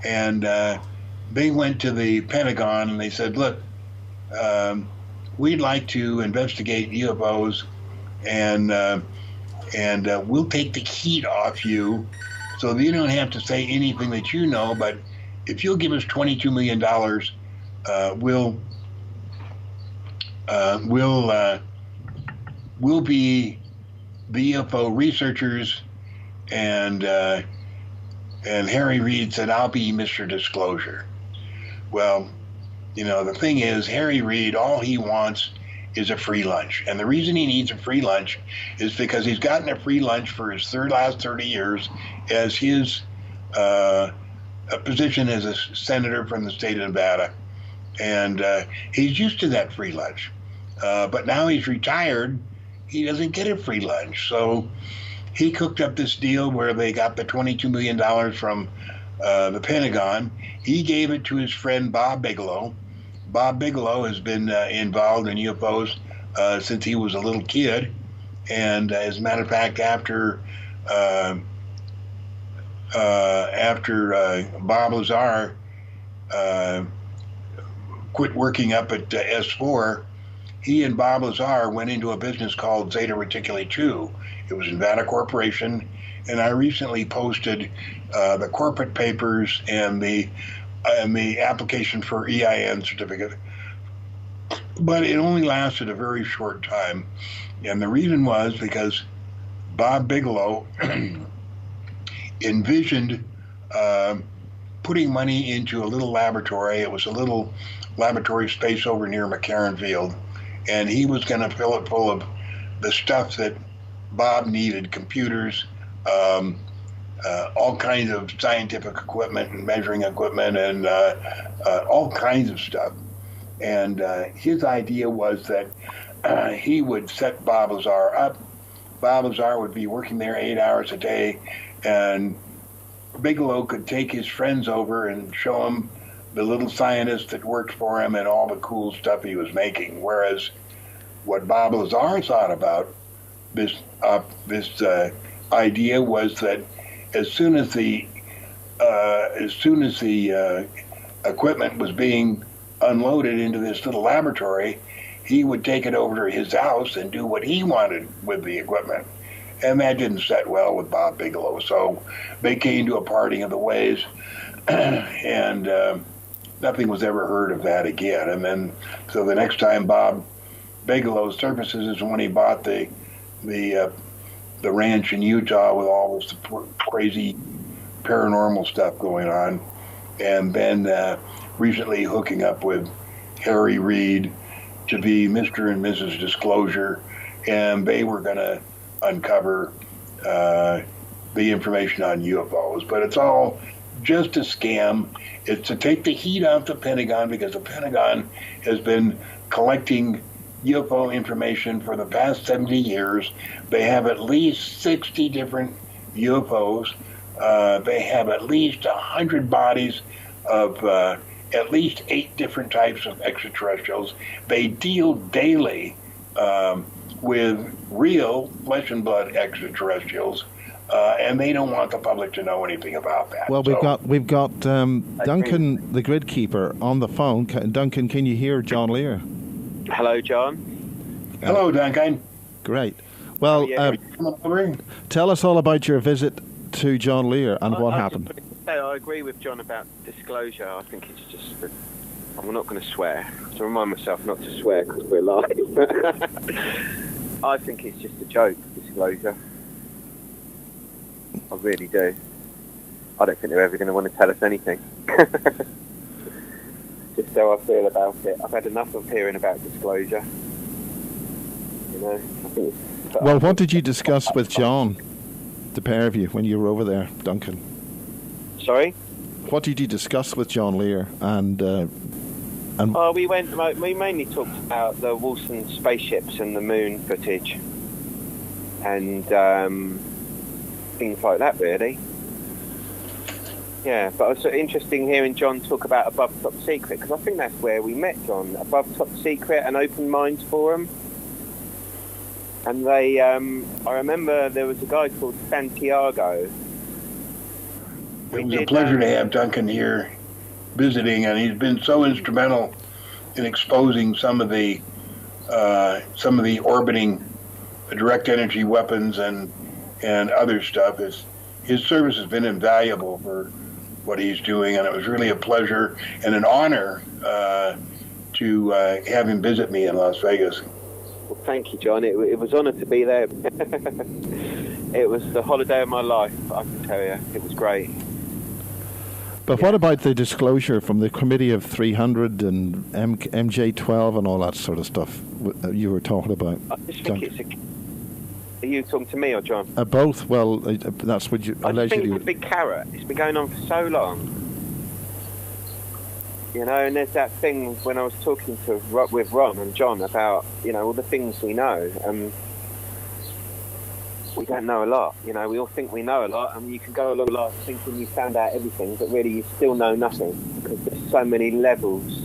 And they went to the Pentagon and they said, look, we'd like to investigate UFOs, and we'll take the heat off you so that you don't have to say anything that you know, but if you'll give us $22 million, we'll be the UFO researchers. And Harry Reid said, I'll be Mr. Disclosure. Well, the thing is, Harry Reid, all he wants is a free lunch. And the reason he needs a free lunch is because he's gotten a free lunch for his last 30 years as his position as a senator from the state of Nevada. And he's used to that free lunch. But now he's retired, he doesn't get a free lunch. So he cooked up this deal where they got the $22 million from the Pentagon. He gave it to his friend Bob Bigelow. Bob Bigelow has been involved in UFOs since he was a little kid. And as a matter of fact, after Bob Lazar quit working up at S4, he and Bob Lazar went into a business called Zeta Reticuli 2. It was Nevada Corporation, and I recently posted the corporate papers and the application for EIN certificate. But it only lasted a very short time, and the reason was because Bob Bigelow envisioned putting money into a little laboratory. It was a little laboratory space over near McCarran Field, and he was going to fill it full of the stuff that Bob needed: computers, all kinds of scientific equipment and measuring equipment, and all kinds of stuff. And his idea was that he would set Bob Lazar up. Bob Lazar would be working there 8 hours a day, and Bigelow could take his friends over and show them the little scientist that worked for him and all the cool stuff he was making. Whereas what Bob Lazar thought about this idea was that as soon as the equipment was being unloaded into this little laboratory, he would take it over to his house and do what he wanted with the equipment. And that didn't set well with Bob Bigelow. So they came to a parting of the ways, and nothing was ever heard of that again. And then, so the next time Bob Bigelow surfaces is when he bought the ranch in Utah with all this crazy paranormal stuff going on, and then recently hooking up with Harry Reid to be Mr. and Mrs. Disclosure, and they were going to uncover the information on UFOs. But it's all just a scam. It's to take the heat off the Pentagon, because the Pentagon has been collecting UFO information for the past 70 years. They have at least 60 different UFOs. They have at least 100 bodies of at least 8 different types of extraterrestrials. They deal daily with real flesh and blood extraterrestrials, and they don't want the public to know anything about that. Well, we've got Duncan, the grid keeper, on the phone. Duncan, can you hear John Lear? Hello, John. Hello, Duncan. Great. Well, tell us all about your visit to John Lear and what happened. I agree with John about disclosure. I think it's just... I'm not going to swear. To remind myself not to swear because we're live. I think it's just a joke, disclosure. I really do. I don't think they're ever going to want to tell us anything. Just how I feel about it. I've had enough of hearing about disclosure. You know, I think well, what did you discuss with John, the pair of you, when you were over there, Duncan? Sorry? What did you discuss with John Lear? We mainly talked about the Wilson spaceships and the moon footage, and things like that, really. Yeah, but it was interesting hearing John talk about Above Top Secret, because I think that's where we met John. Above Top Secret and Open Minds Forum. And they, I remember there was a guy called Santiago. It was a pleasure to have Duncan here visiting, and he's been so instrumental in exposing some of the orbiting direct energy weapons and other stuff. His service has been invaluable for what he's doing, and it was really a pleasure and an honor to have him visit me in Las Vegas. Well, thank you, John. It was an honour to be there. It was the holiday of my life, I can tell you. It was great. But what about the disclosure from the Committee of 300 and MJ12 and all that sort of stuff you were talking about? I just think are you talking to me or John? Both. Well, that's what you allegedly... I think it's a big carrot. It's been going on for so long. You know, and there's that thing when I was talking with Ron and John about, you know, all the things we know. We don't know a lot. You know, we all think we know a lot, and you can go along life thinking you found out everything, but really you still know nothing, because there's so many levels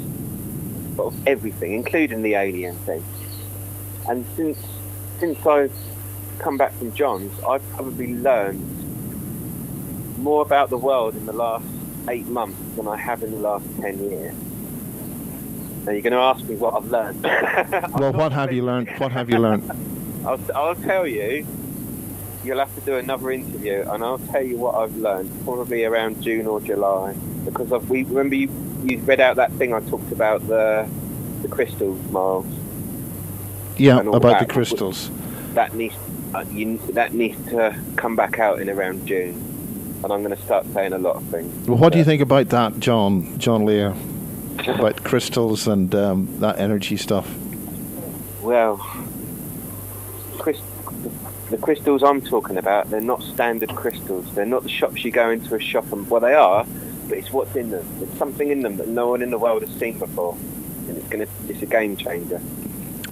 of everything, including the alien thing. And since I've come back from John's, I've probably learned more about the world in the last 8 months than I have in the last 10 years. Now you're going to ask me what I've learned. Well, what have you learned? What have you learned? I'll tell you. You'll have to do another interview, and I'll tell you what I've learned, probably around June or July, because remember you read out that thing I talked about, the crystals, Miles. Yeah, about the crystals. That needs to come back out in around June, and I'm going to start saying a lot of things. Well, what do you think about that, John Lear, about crystals and that energy stuff? Well, the crystals I'm talking about, they're not standard crystals. They're not the shops you go into a shop and... Well, they are, but it's what's in them. There's something in them that no one in the world has seen before. And it's a game changer.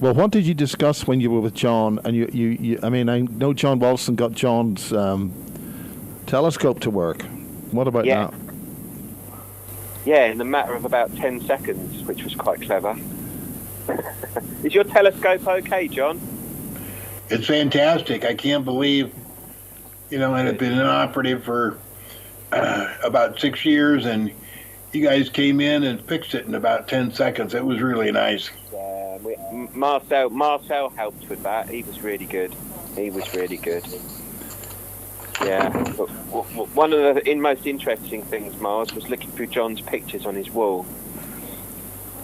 Well, what did you discuss when you were with John? And you I mean, I know John Walston got John's telescope to work. What about that? Yeah, in a matter of about 10 seconds, which was quite clever. Is your telescope okay, John? It's fantastic. I can't believe, it had been inoperative for about 6 years, and you guys came in and fixed it in about 10 seconds. It was really nice. Yeah, Marcel helped with that. He was really good. Yeah. But one of the most interesting things, Mars, was looking through John's pictures on his wall.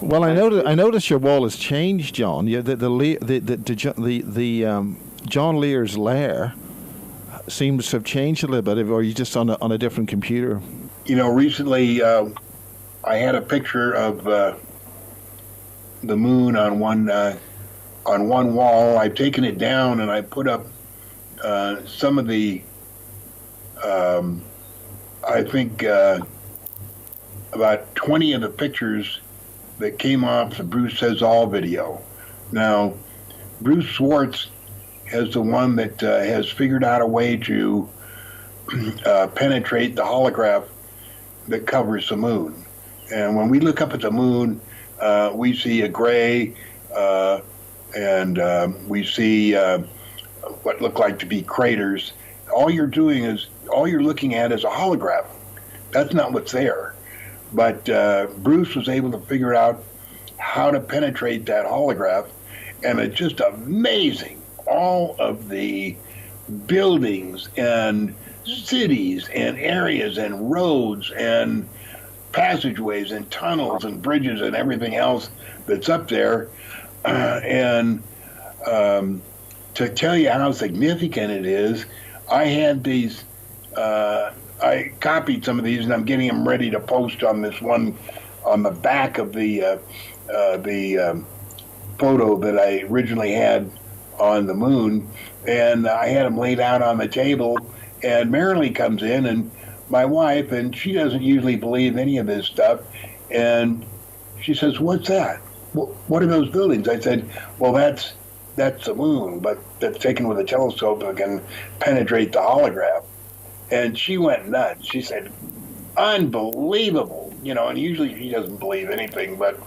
Well, I noticed your wall has changed, John. Yeah, the John Lear's lair seems to have changed a little bit. Or are you just on a different computer? Recently I had a picture of the moon on one wall. I've taken it down and I put up some of the I think about 20 of the pictures that came off the Bruce Says All video. Now, Bruce Swartz is the one that has figured out a way to penetrate the holograph that covers the moon. And when we look up at the moon, we see a gray, and we see what look like to be craters. All you're looking at is a holograph. That's not what's there. But Bruce was able to figure out how to penetrate that holograph, and it's just amazing. All of the buildings and cities and areas and roads and passageways and tunnels and bridges and everything else that's up there. And to tell you how significant it is, I had these, I copied some of these, and I'm getting them ready to post on this one on the back of the photo that I originally had on the moon. And I had them laid out on the table, and Marilee comes in, and my wife, and she doesn't usually believe any of this stuff, and she says, "What's that? What are those buildings?" I said, "Well, that's the moon, but that's taken with a telescope that can penetrate the holograph." And she went nuts. She said, "Unbelievable." And usually she doesn't believe anything, but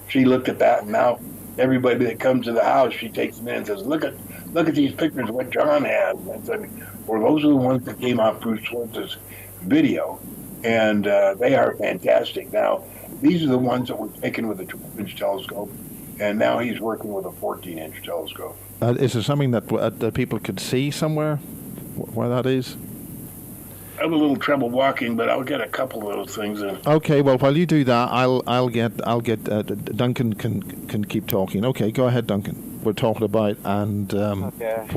she looked at that, and now everybody that comes to the house, she takes them in and says, look at these pictures of what John has. And I said, well, those are the ones that came off Bruce Schwartz's video, and they are fantastic. Now, these are the ones that were taken with a 12-inch telescope, and now he's working with a 14-inch telescope. Is there something that people could see somewhere where that is? I have a little trouble walking, but I'll get a couple of those things in. Okay, well, while you do that, I'll get Duncan can keep talking. Okay, go ahead, Duncan. We're talking about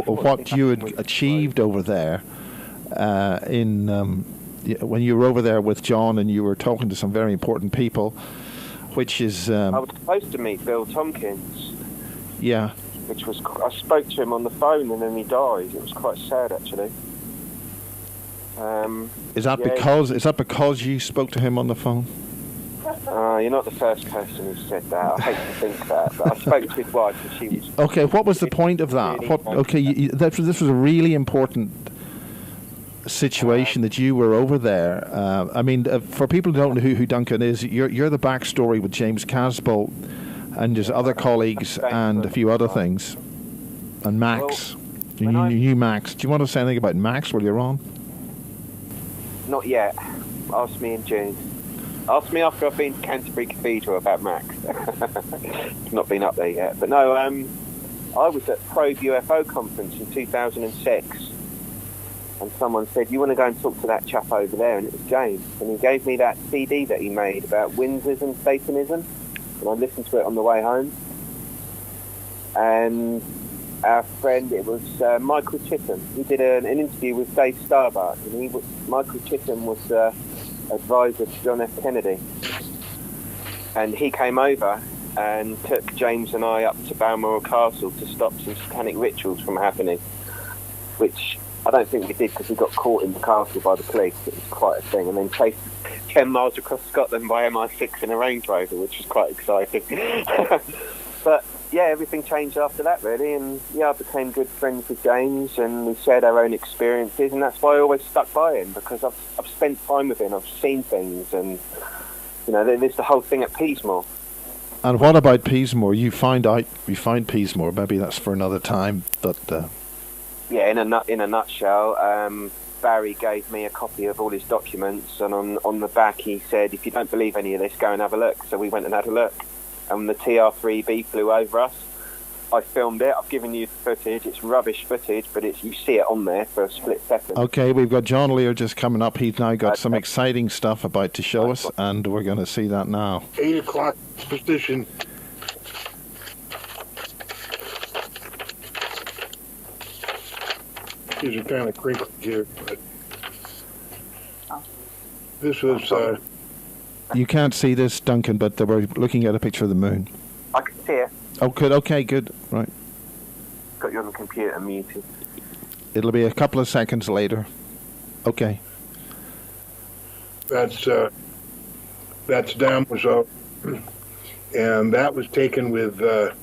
what you had achieved over there when you were over there with John, and you were talking to some very important people, which is I was supposed to meet Bill Tompkins. Yeah. Which was I spoke to him on the phone, and then he died. It was quite sad, actually. Is that because you spoke to him on the phone? You're not the first person who said that. I hate to think that, but I spoke to his wife, and she was... Okay, what was the point of that? This was a really important situation that you were over there. I mean, for people who don't know who Duncan is, you're the backstory with James Casbolt and his other colleagues and a few other things. And Max. You knew Max. Do you want to say anything about Max while you're on? Not yet. Ask me in June. Ask me after I've been to Canterbury Cathedral about Max. I've not been up there yet. But no, I was at Probe UFO conference in 2006, and someone said, "You want to go and talk to that chap over there?" And it was James. And he gave me that CD that he made about Windsism, Satanism, and I listened to it on the way home. And our friend, it was Michael Chittum. He did an interview with Dave Starbuck, and Michael Chittum was advisor to John F. Kennedy. And he came over and took James and I up to Balmoral Castle to stop some satanic rituals from happening, which I don't think we did because we got caught in the castle by the police. It was quite a thing. And then chased 10 miles across Scotland by MI6 in a Range Rover, which was quite exciting. But yeah, everything changed after that, really, and I became good friends with James, and we shared our own experiences, and that's why I always stuck by him, because I've spent time with him, I've seen things, and there's the whole thing at Peasmore. And what about Peasmore? You find Peasmore. Maybe that's for another time, but yeah, in a nutshell, Barry gave me a copy of all his documents, and on the back he said, "If you don't believe any of this, go and have a look." So we went and had a look. And the TR-3B flew over us. I filmed it. I've given you the footage. It's rubbish footage, but you see it on there for a split second. Okay, we've got John Lear just coming up. He's now got some exciting stuff about to show us, and we're going to see that now. 8 o'clock position. These are kind of crinkly here, but this was... You can't see this, Duncan, but we're looking at a picture of the moon. I can see it. Oh, good. Okay, good. Right. Got you on the computer muted. It'll be a couple of seconds later. Okay. That's Damozo, and that was taken with the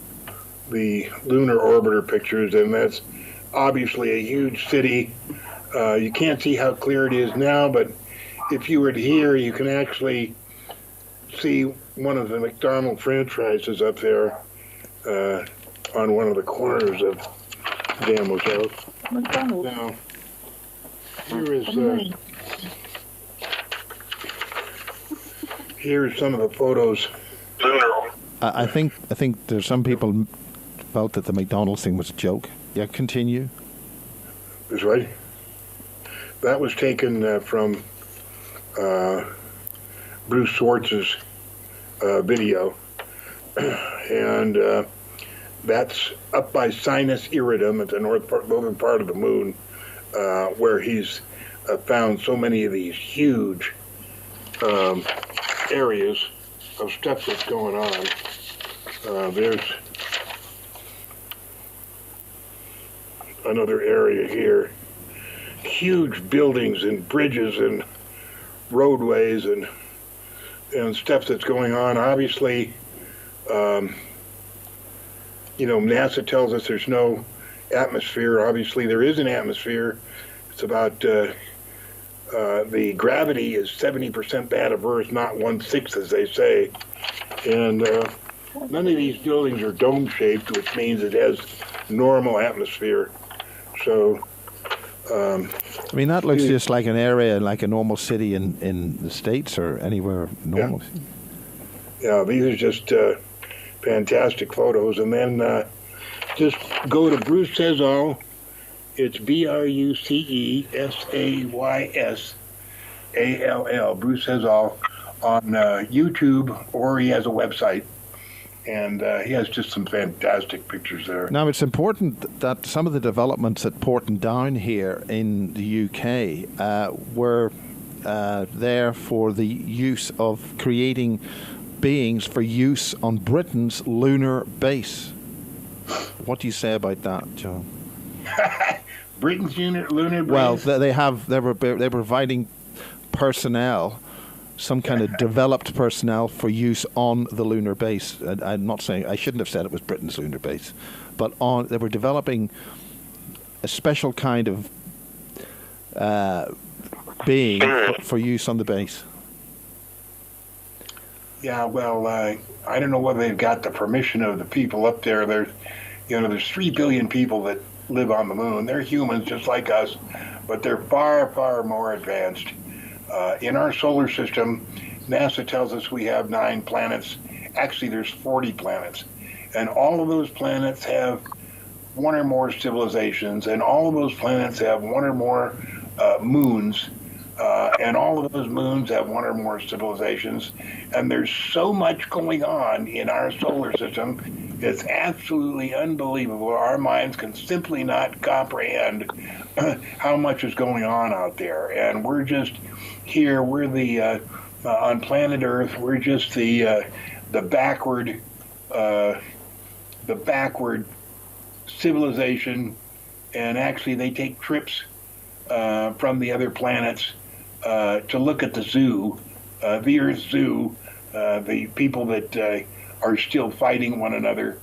lunar orbiter pictures, and that's obviously a huge city. You can't see how clear it is now, but if you were to here, you can actually see one of the McDonald franchises up there on one of the corners of Damo's house. McDonald's. Now, here is here's some of the photos. I think there's some people felt that the McDonald's thing was a joke. Yeah, continue. That's right. That was taken from Bruce Swartz's video, and that's up by Sinus Iridum at the northern part of the moon, where he's found so many of these huge areas of stuff that's going on. There's another area here. Huge buildings and bridges and roadways and stuff that's going on. Obviously, NASA tells us there's no atmosphere. Obviously, there is an atmosphere. It's about the gravity is 70% that of Earth, not 1/6 as they say. And none of these buildings are dome-shaped, which means it has normal atmosphere. So, I mean, that looks just like an area, like a normal city in the States or anywhere normal. Yeah, these are just fantastic photos. And then just go to Bruce Says All. It's BruceSaysall, Bruce Says All, on YouTube, or he has a website. And he has just some fantastic pictures there. Now, it's important that some of the developments at Portendown here in the UK were there for the use of creating beings for use on Britain's lunar base. What do you say about that, John? Britain's lunar base? Well, they were providing personnel, some kind of developed personnel for use on the lunar base. I'm not saying, I shouldn't have said it was Britain's lunar base, but they were developing a special kind of being for use on the base. Yeah, well, I don't know whether they've got the permission of the people up there. There's 3 billion people that live on the moon. They're humans just like us, but they're far, far more advanced. In our solar system, NASA tells us we have 9 planets. Actually, there's 40 planets. And all of those planets have one or more civilizations, and all of those planets have one or more moons, and all of those moons have one or more civilizations. And there's so much going on in our solar system, it's absolutely unbelievable. Our minds can simply not comprehend how much is going on out there. And we're just here, we're on planet Earth, we're just the backward civilization, and actually they take trips from the other planets to look at the zoo, the Earth Zoo, the people that are still fighting one another,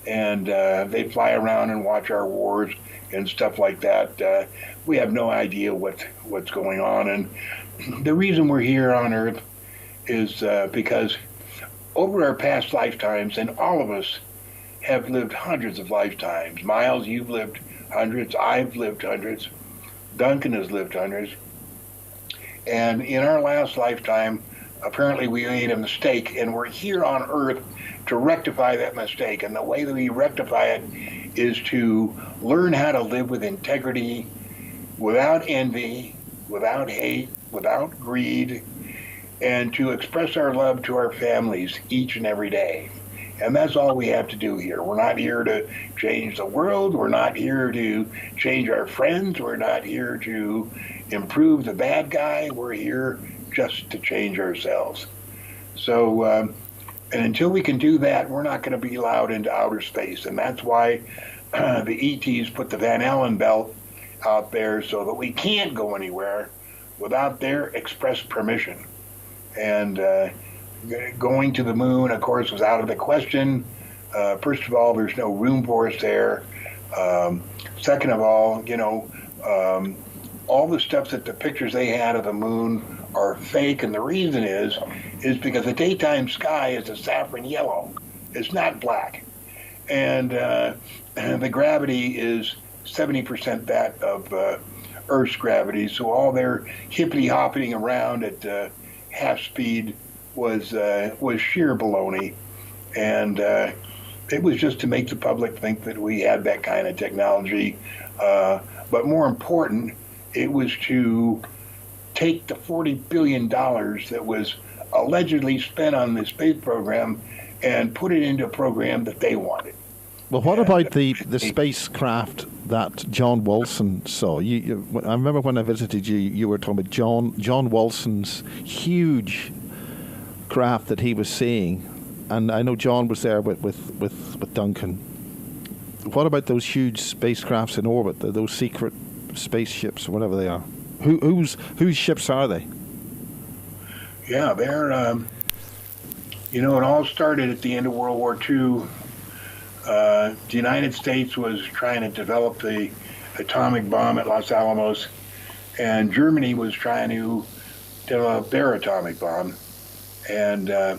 and they fly around and watch our wars and stuff like that. We have no idea what's going on, and the reason we're here on Earth is because over our past lifetimes, and all of us have lived hundreds of lifetimes. Miles, you've lived hundreds. I've lived hundreds. Duncan has lived hundreds. And in our last lifetime, apparently we made a mistake, and we're here on Earth to rectify that mistake. And the way that we rectify it is to learn how to live with integrity, without envy, without hate, without greed, and to express our love to our families each and every day. And that's all we have to do here. We're not here to change the world. We're not here to change our friends. We're not here to improve the bad guy. We're here just to change ourselves. So, and until we can do that, we're not going to be allowed into outer space. And that's why the ETs put the Van Allen belt out there, so that we can't go anywhere without their express permission. And going to the moon, of course, was out of the question. First of all, there's no room for us there. Second of all, all the stuff that the pictures they had of the moon are fake, and the reason is because the daytime sky is a saffron yellow. It's not black. and the gravity is 70% that of Earth's gravity. So all their hippity hopping around at half speed was sheer baloney, and it was just to make the public think that we had that kind of technology. But more important, it was to take the $40 billion that was allegedly spent on the space program and put it into a program that they wanted. Well, what about the spacecraft that John Wilson saw? I remember when I visited you, you were talking about John Wilson's huge craft that he was seeing. And I know John was there with Duncan. What about those huge spacecrafts in orbit, those secret spaceships or whatever they are? Whose ships are they? Yeah, they're, it all started at the end of World War II. The United States was trying to develop the atomic bomb at Los Alamos, and Germany was trying to develop their atomic bomb. And the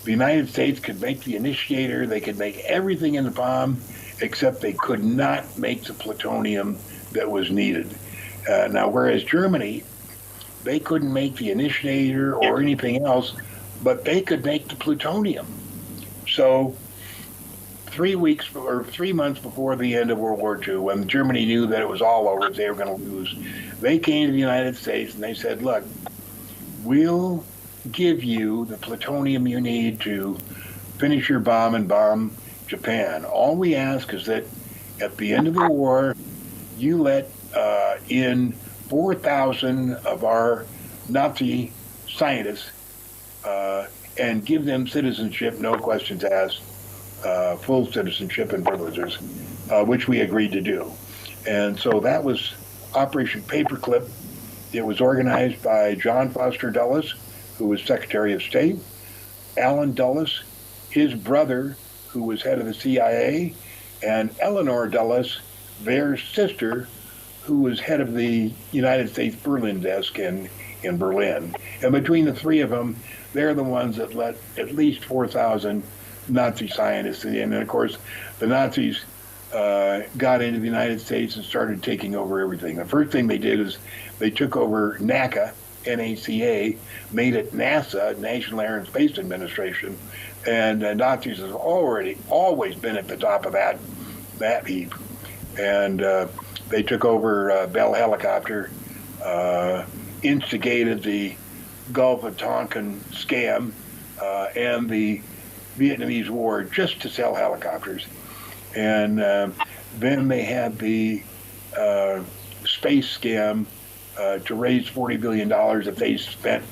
United States could make the initiator, they could make everything in the bomb, except they could not make the plutonium that was needed. Now, whereas Germany, they couldn't make the initiator or anything else, but they could make the plutonium. So 3 months before the end of World War II, when Germany knew that it was all over, they were going to lose, they came to the United States and they said, look, we'll give you the plutonium you need to finish your bomb and bomb Japan. All we ask is that at the end of the war, you let in 4,000 of our Nazi scientists and give them citizenship, no questions asked, full citizenship and privileges, which we agreed to do. And so that was Operation Paperclip. It was organized by John Foster Dulles, who was Secretary of State, Allen Dulles, his brother, who was head of the CIA, and Eleanor Dulles, their sister, who was head of the United States Berlin desk in Berlin. And between the three of them, they're the ones that let at least 4,000 Nazi scientists in. And of course, the Nazis got into the United States and started taking over everything. The first thing they did is they took over NACA, NACA, made it NASA, National Air and Space Administration, and Nazis have always been at the top of that heap. And they took over Bell Helicopter, instigated the Gulf of Tonkin scam and the Vietnamese War just to sell helicopters. And then they had the space scam to raise $40 billion that they spent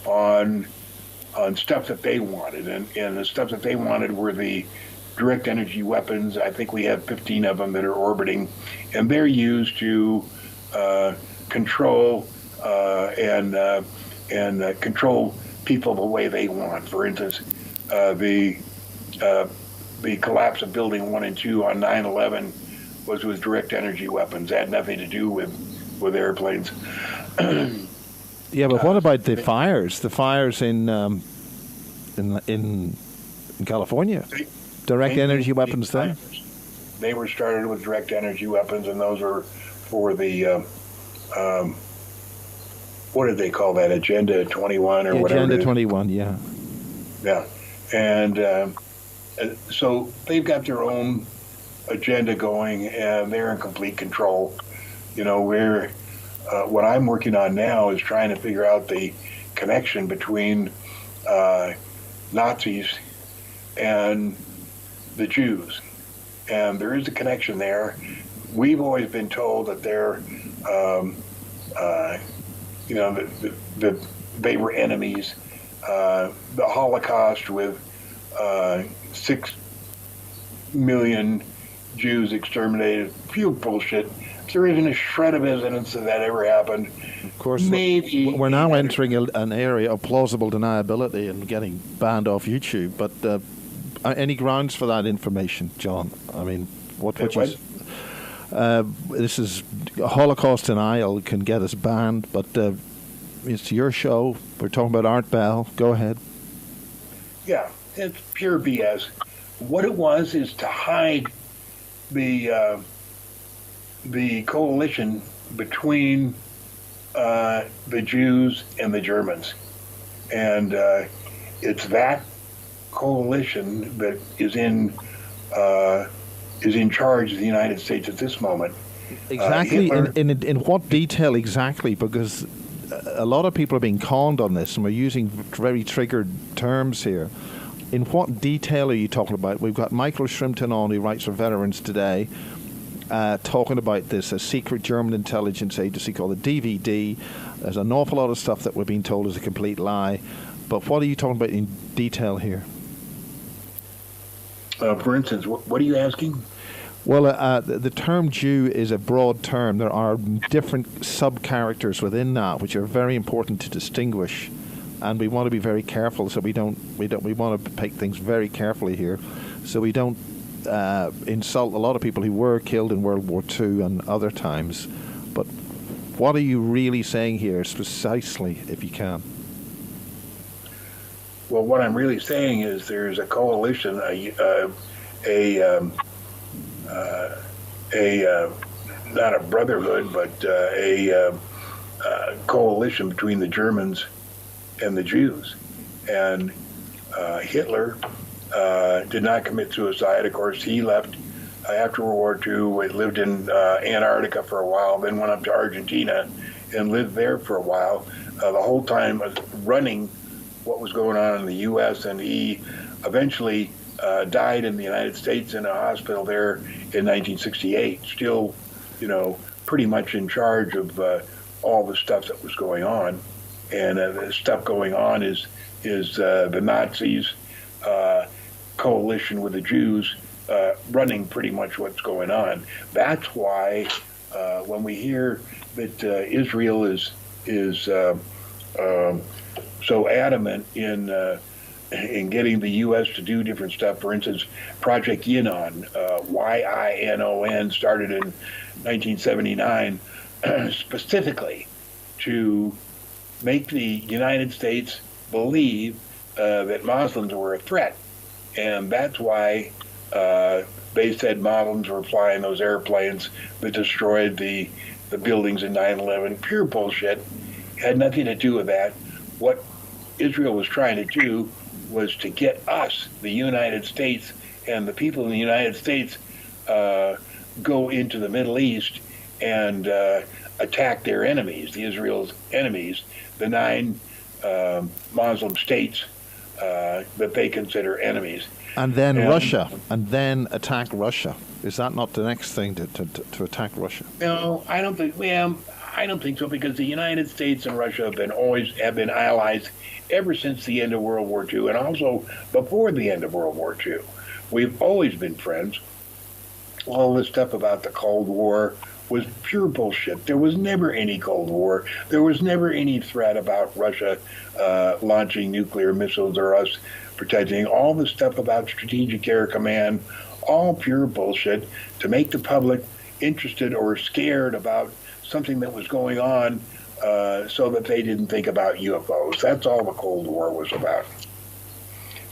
on stuff that they wanted. And the stuff that they wanted were the direct energy weapons. I think we have 15 of them that are orbiting, and they're used to control and control people the way they want. For instance, the collapse of Building 1 and 2 on 9/11 was with direct energy weapons. It had nothing to do with airplanes. Yeah, but what about the fires? The fires in California? Direct energy weapons there? They were started with direct energy weapons, and those were for the, what did they call that, Agenda 21 or whatever? Agenda 21, yeah. Yeah. And so they've got their own agenda going, and they're in complete control. What I'm working on now is trying to figure out the connection between Nazis and the Jews. And there is a connection there. We've always been told that they're, that they were enemies. The Holocaust with 6 million Jews exterminated, pure bullshit. There isn't a shred of evidence that ever happened. Of course, maybe we're now entering an area of plausible deniability and getting banned off YouTube. But any grounds for that information, John? I mean, what would you? This is Holocaust denial can get us banned, but it's your show. We're talking about Art Bell. Go ahead. Yeah, it's pure BS. what it was is to hide the coalition between the Jews and the Germans, and it's that coalition that is in charge of the United States at this moment. Exactly. In what detail exactly? Because a lot of people are being conned on this, and we're using very triggered terms here. In what detail are you talking about? We've got Michael Shrimpton on, who writes for Veterans Today, talking about this, a secret German intelligence agency called the DVD. There's an awful lot of stuff that we're being told is a complete lie. But what are you talking about in detail here? For instance, what are you asking? Well, the term Jew is a broad term. There are different sub-characters within that, which are very important to distinguish, and we want to be very careful. So we want to take things very carefully here, so we don't insult a lot of people who were killed in World War II and other times. But what are you really saying here, precisely, if you can? Well, what I'm really saying is there's a coalition, not a brotherhood, but a coalition between the Germans and the Jews. And Hitler did not commit suicide. Of course, he left after World War II, lived in Antarctica for a while, then went up to Argentina and lived there for a while. The whole time running what was going on in the U.S., and he eventually died in the United States in a hospital there in 1968, still, pretty much in charge of all the stuff that was going on. And the stuff going on is the Nazis coalition with the Jews running pretty much what's going on. That's why when we hear that Israel is so adamant in getting the U.S. to do different stuff. For instance, Project Yinon, Y-I-N-O-N, started in 1979 specifically to make the United States believe that Muslims were a threat. And that's why they said Muslims were flying those airplanes that destroyed the buildings in 9/11. Pure bullshit. Had nothing to do with that. What Israel was trying to do was to get us, the United States, and the people in the United States go into the Middle East and attack their enemies, the Israel's enemies, the 9 Muslim states that they consider enemies. And then Russia, and then attack Russia. Is that not the next thing to attack Russia? No, I don't think. Well, I don't think so, because the United States and Russia have been allies ever since the end of World War II, and also before the end of World War II. We've always been friends. All this stuff about the Cold War was pure bullshit. There was never any Cold War. There was never any threat about Russia launching nuclear missiles or us protecting. All the stuff about Strategic Air Command, all pure bullshit to make the public interested or scared about something that was going on so that they didn't think about UFOs. That's all the Cold War was about.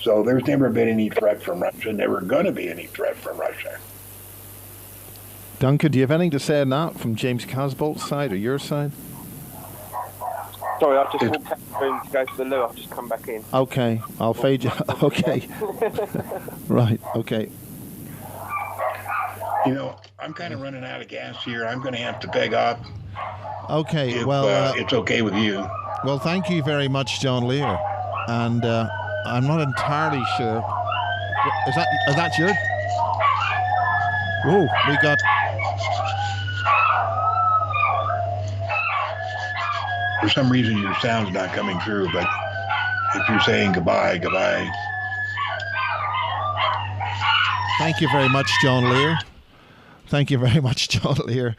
So there's never been any threat from Russia, never going to be any threat from Russia. Duncan, do you have anything to say on that from James Casbolt's side or your side? Sorry, I've just walked out of the room to go to the loo. I've just come back in. Okay, I'll fade you. Okay. Right, okay. I'm kind of running out of gas here. I'm going to have to beg off. Okay, if, well... it's okay with you. Well, thank you very much, John Lear. And I'm not entirely sure... Is that your... Whoa, we got... For some reason, your sound's not coming through, but if you're saying goodbye. Thank you very much, John Lear. Thank you very much, John Lear.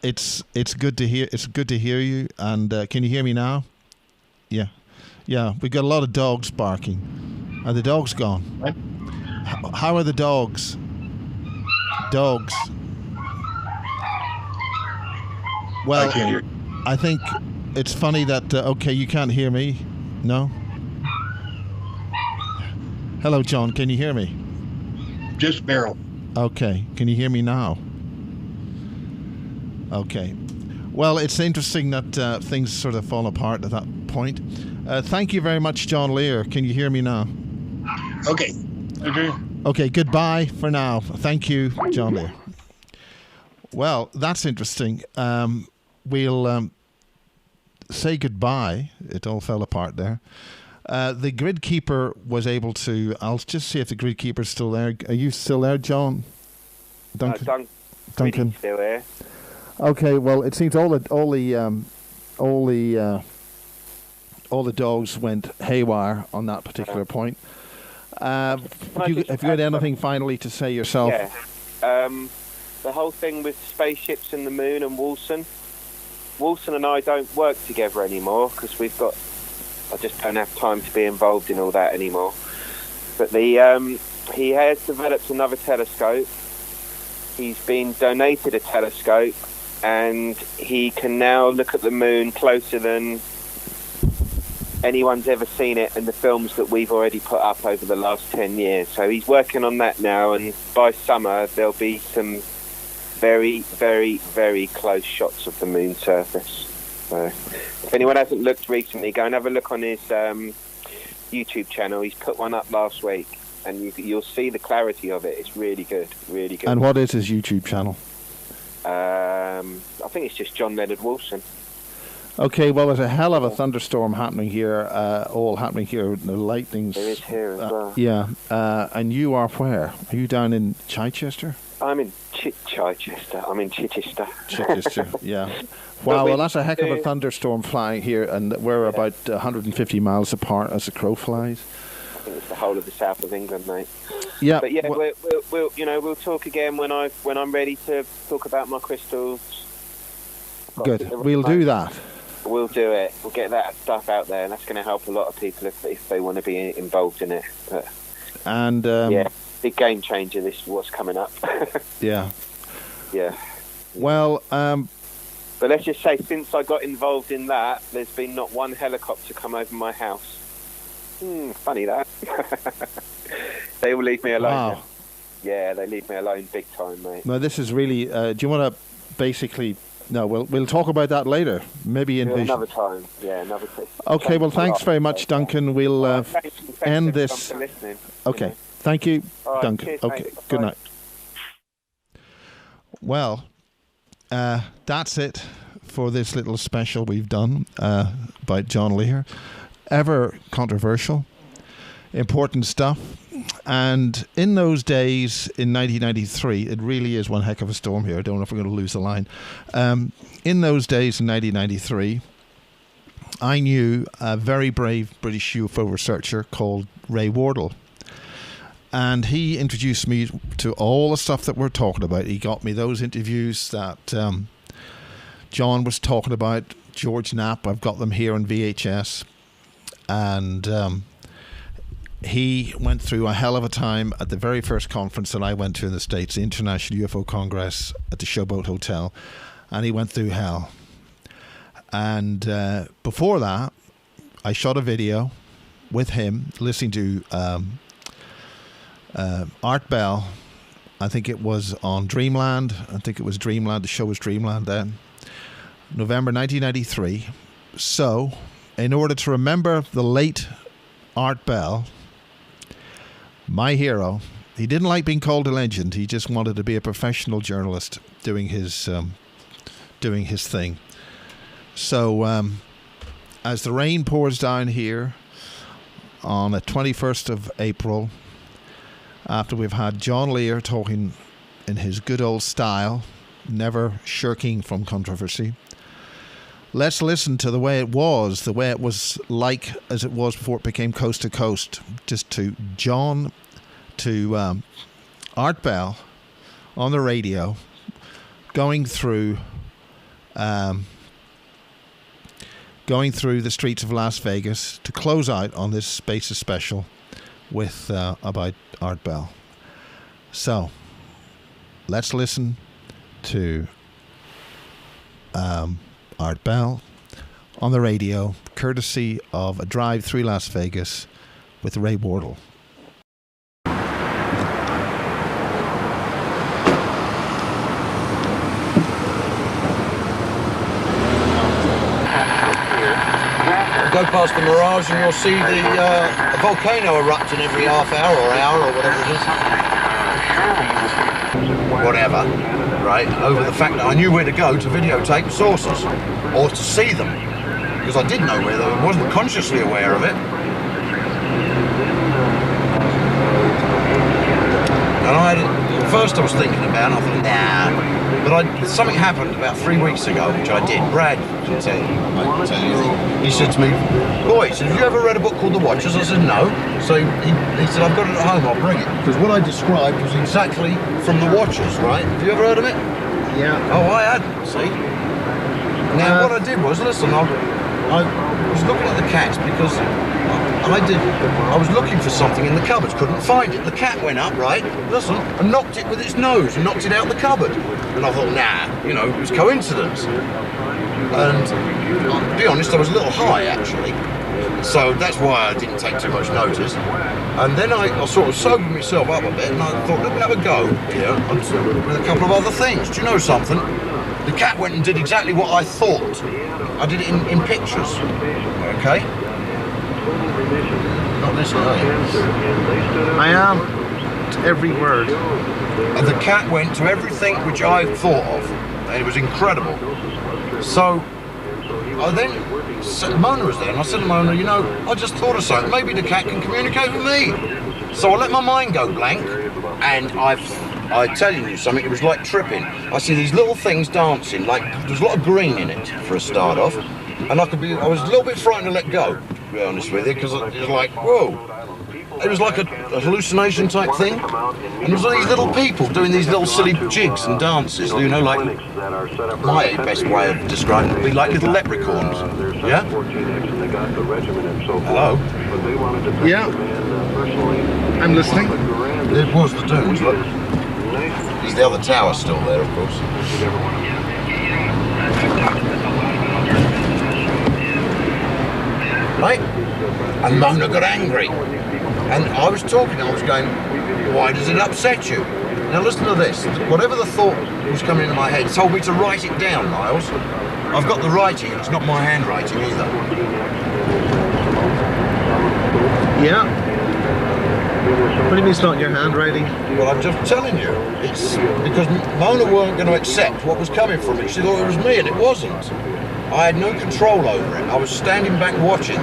It's good to hear. It's good to hear you. And can you hear me now? Yeah. We've got a lot of dogs barking. Are the dogs gone? What? How are the dogs? Dogs. Well, I can't hear. I think it's funny that okay, you can't hear me. No. Hello, John. Can you hear me? Just barrel. Okay. Can you hear me now? Okay. Well, it's interesting that things sort of fall apart at that point. Thank you very much, John Lear. Can you hear me now? Okay. Okay. Okay, goodbye for now. Thank you, John Lear. Well, that's interesting. We'll say goodbye. It all fell apart there. The grid keeper was able to... I'll just see if the grid keeper's still there. Are you still there, John? Duncan? Duncan. Still here. Okay, well, it seems all the dogs went haywire on that particular point. Have you got anything finally to say yourself? Yeah. The whole thing with spaceships and the moon and Wilson and I don't work together anymore because I just don't have time to be involved in all that anymore. But he has developed another telescope. He's been donated a telescope, and he can now look at the moon closer than anyone's ever seen it in the films that we've already put up over the last 10 years. So he's working on that now, and by summer there'll be some very, very, very close shots of the moon surface. So if anyone hasn't looked recently, go and have a look on his YouTube channel. He's put one up last week, and you'll see the clarity of it. It's really good, really good. And what is his YouTube channel? I think it's just John Leonard Wilson. Okay, well, there's a hell of a thunderstorm happening here, all happening here. The lightning's... There is here as well. Yeah, and you are where? Are you down in Chichester? I'm in Chichester. I'm in Chichester. Chichester, yeah. Wow, well, that's a heck of a thunderstorm flying here, and we're about 150 miles apart as the crow flies. I think it's the whole of the south of England, mate. Yeah. But yeah, we'll talk again when I'm ready to talk about my crystals. Good. We'll do that. We'll do it. We'll get that stuff out there, and that's going to help a lot of people if they want to be involved in it. But, and yeah, big game changer. This is what's coming up. Yeah. Yeah. Well, but let's just say, since I got involved in that, there's been not one helicopter come over my house. Funny that. They all leave me alone. Wow. Yeah, they leave me alone big time, mate. No, this is really... do you want to basically... No, we'll talk about that later. Maybe in another time. Yeah, another time. Okay, well, thanks very much, Duncan. We'll thanks end this. for listening. Okay, thank you, right, Duncan. cheers, okay, mate. good Bye. night. Well, that's it for this little special we've done by John Lear. Ever controversial, important stuff. And in those days, in 1993, it really is one heck of a storm here. I don't know if we're going to lose the line. In those days, in 1993, I knew a very brave British UFO researcher called Ray Wardle. And he introduced me to all the stuff that we're talking about. He got me those interviews that John was talking about, George Knapp. I've got them here on VHS. And he went through a hell of a time at the very first conference that I went to in the States, the International UFO Congress at the Showboat Hotel. And he went through hell. And before that, I shot a video with him listening to Art Bell. I think it was on Dreamland. I think it was Dreamland. The show was Dreamland then. November 1993. So, in order to remember the late Art Bell, my hero, he didn't like being called a legend. He just wanted to be a professional journalist doing his thing. So, as the rain pours down here on the 21st of April, after we've had John Lear talking in his good old style, never shirking from controversy, let's listen to the way it was like as it was before it became Coast to Coast, just to Art Bell on the radio, going through the streets of Las Vegas to close out on this Spaces special with about Art Bell. So let's listen to Art Bell on the radio, courtesy of a drive through Las Vegas with Ray Wardle. go past the Mirage and you'll see the a volcano erupting every half hour or hour or whatever it is. Whatever, right? Over the fact that I knew where to go to videotape sources or to see them, because I did know where they were, wasn't consciously aware of it. And at first I was thinking about it, I thought, nah. But something happened about 3 weeks ago, which I did. Brad can tell you. I can tell you anything. He said to me, boy, have you ever read a book called The Watchers? I said, no. So he said, I've got it at home, I'll bring it. Because what I described was exactly from The Watchers, right? Have you ever heard of it? Yeah. Oh, I hadn't, see? Now, what I did was, listen, I was looking at the cats because I was looking for something in the cupboards, couldn't find it. The cat went up, right, listen, and knocked it with its nose and knocked it out the cupboard. And I thought, nah, you know, it was coincidence. And to be honest, I was a little high, actually. So that's why I didn't take too much notice. And then I sort of sobered myself up a bit and I thought, let me have a go here with a couple of other things. Do you know something? The cat went and did exactly what I thought. I did it in pictures, okay? Not listening, are you? I am. To every word. And the cat went to everything which I thought of. And it was incredible. So, I then, Mona was there, and I said to Mona, you know, I just thought of something. Maybe the cat can communicate with me. So I let my mind go blank, and I tell you something, it was like tripping. I see these little things dancing, like, there's a lot of green in it, for a start off. And I was a little bit frightened to let go, to be honest with you, because it was like, whoa. It was like a hallucination type thing. And there was all these little people doing these little silly jigs and dances, you know, like, my best way of describing it would be like little leprechauns. Yeah? Hello? Yeah. I'm listening. It was the Dunes, look. There's the other tower still there, of course. Right? And Mona got angry. And I was talking, I was going, why does it upset you? Now listen to this. Whatever the thought was coming into my head told me to write it down, Miles. I've got the writing, it's not my handwriting either. Yeah. What do you mean it's not your handwriting? Well, I'm just telling you. It's because Mona weren't going to accept what was coming from it. She thought it was me, and it wasn't. I had no control over it. I was standing back watching,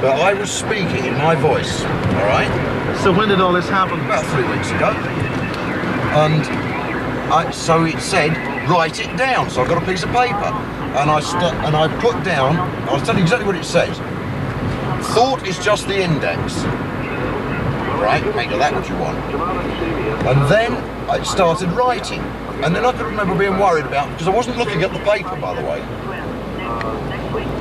but I was speaking in my voice, all right? So when did all this happen? About 3 weeks ago. And so it said, write it down. So I got a piece of paper, and I put down, I'll tell you exactly what it says. Thought is just the index. Right, make of that what you want. And then I started writing. And then I could remember being worried about, because I wasn't looking at the paper, by the way.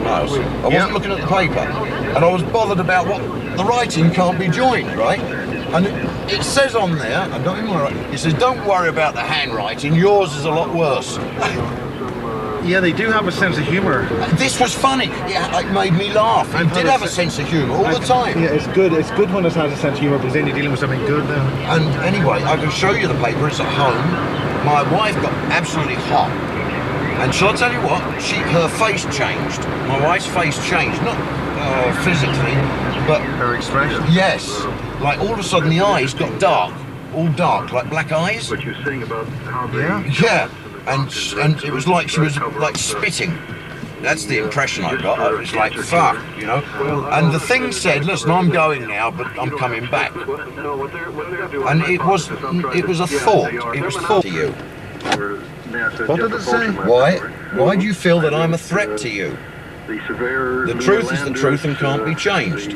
Miles, I wasn't looking at the paper. And I was bothered about what, the writing can't be joined, right? And it says on there, and don't even worry, it says, don't worry about the handwriting, yours is a lot worse. Yeah, they do have a sense of humour. This was funny. It made me laugh. It did have a sense of humour all the time. Yeah, it's good. It's good when it has a sense of humour because then you're dealing with something good then. And anyway, I can show you the paper. It's at home. My wife got absolutely hot. And shall I tell you what? Her face changed. My wife's face changed. Not physically, but... Her expression? Yes. Like all of a sudden the eyes got dark. All dark, like black eyes. What you're saying about how they... Yeah. And it was like she was like spitting. That's the impression I got. I was like, fuck, you know. And the thing said, listen, I'm going now, but I'm coming back. And it was a thought. It was thought to you. What did it say? Why do you feel that I'm a threat to you? The truth is the truth and can't be changed.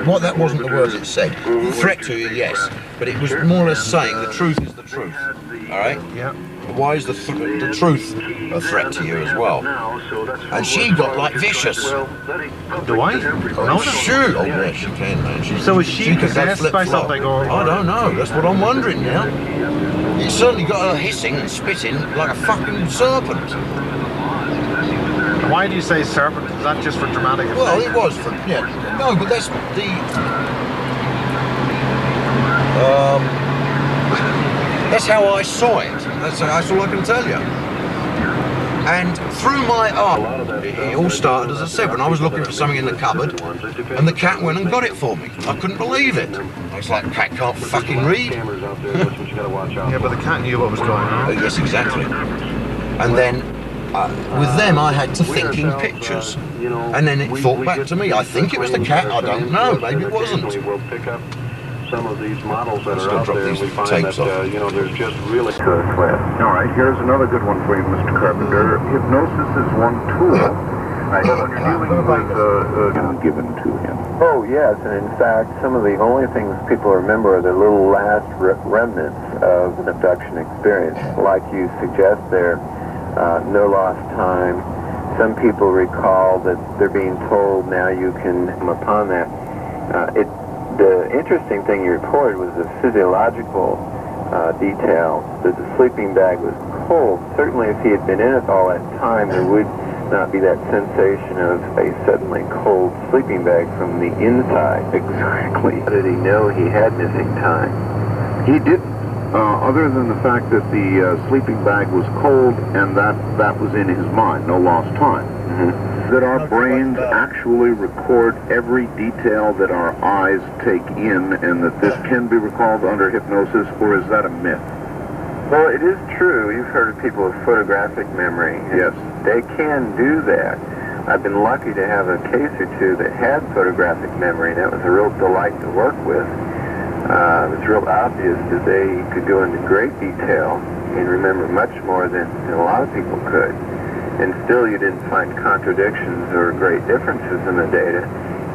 What that wasn't the words it said. The threat to you, yes, but it was more or less saying the truth is the truth. All right? Yeah. Why is the truth a threat to you as well? And she got like vicious. Do I? Oh, shoot! Oh yeah, she can, man. So is she possessed by something, or? I don't know. That's what I'm wondering now. It certainly got her hissing and spitting like a fucking serpent. Why do you say serpent? Is that just for dramatic effect? Well, it was for, yeah. No, but that's the... that's how I saw it. That's all I can tell you. And through my eye, it all started, as I said, when I was looking for something in the cupboard, and the cat went and got it for me. I couldn't believe it. I was like, cat can't fucking read. Yeah, but the cat knew what was going on. Yes, exactly. And then, with them, I had to think in pictures. And then it thought back to me. I think it was the cat, I don't know, maybe it wasn't. Some of these models that Let's are go out drop there, these we find tapes that, off. you know, there's just really... All right, here's another good one for you, Mr. Carpenter. Hypnosis is one tool. When you're dealing with given to him. Oh, yes, and in fact, some of the only things people remember are the little last remnants of an abduction experience. Like you suggest there, no lost time. Some people recall that they're being told now you can come upon that. The interesting thing you reported was the physiological detail, that the sleeping bag was cold. Certainly if he had been in it all that time, there would not be that sensation of a suddenly cold sleeping bag from the inside. Exactly. How did he know he had missing time? He didn't, other than the fact that the sleeping bag was cold and that was in his mind, no lost time. That our brains actually record every detail that our eyes take in, and that this can be recalled under hypnosis, or is that a myth? Well, it is true. You've heard of people with photographic memory. Yes. They can do that. I've been lucky to have a case or two that had photographic memory, and that was a real delight to work with. It was real obvious that they could go into great detail and remember much more than a lot of people could. And still you didn't find contradictions or great differences in the data,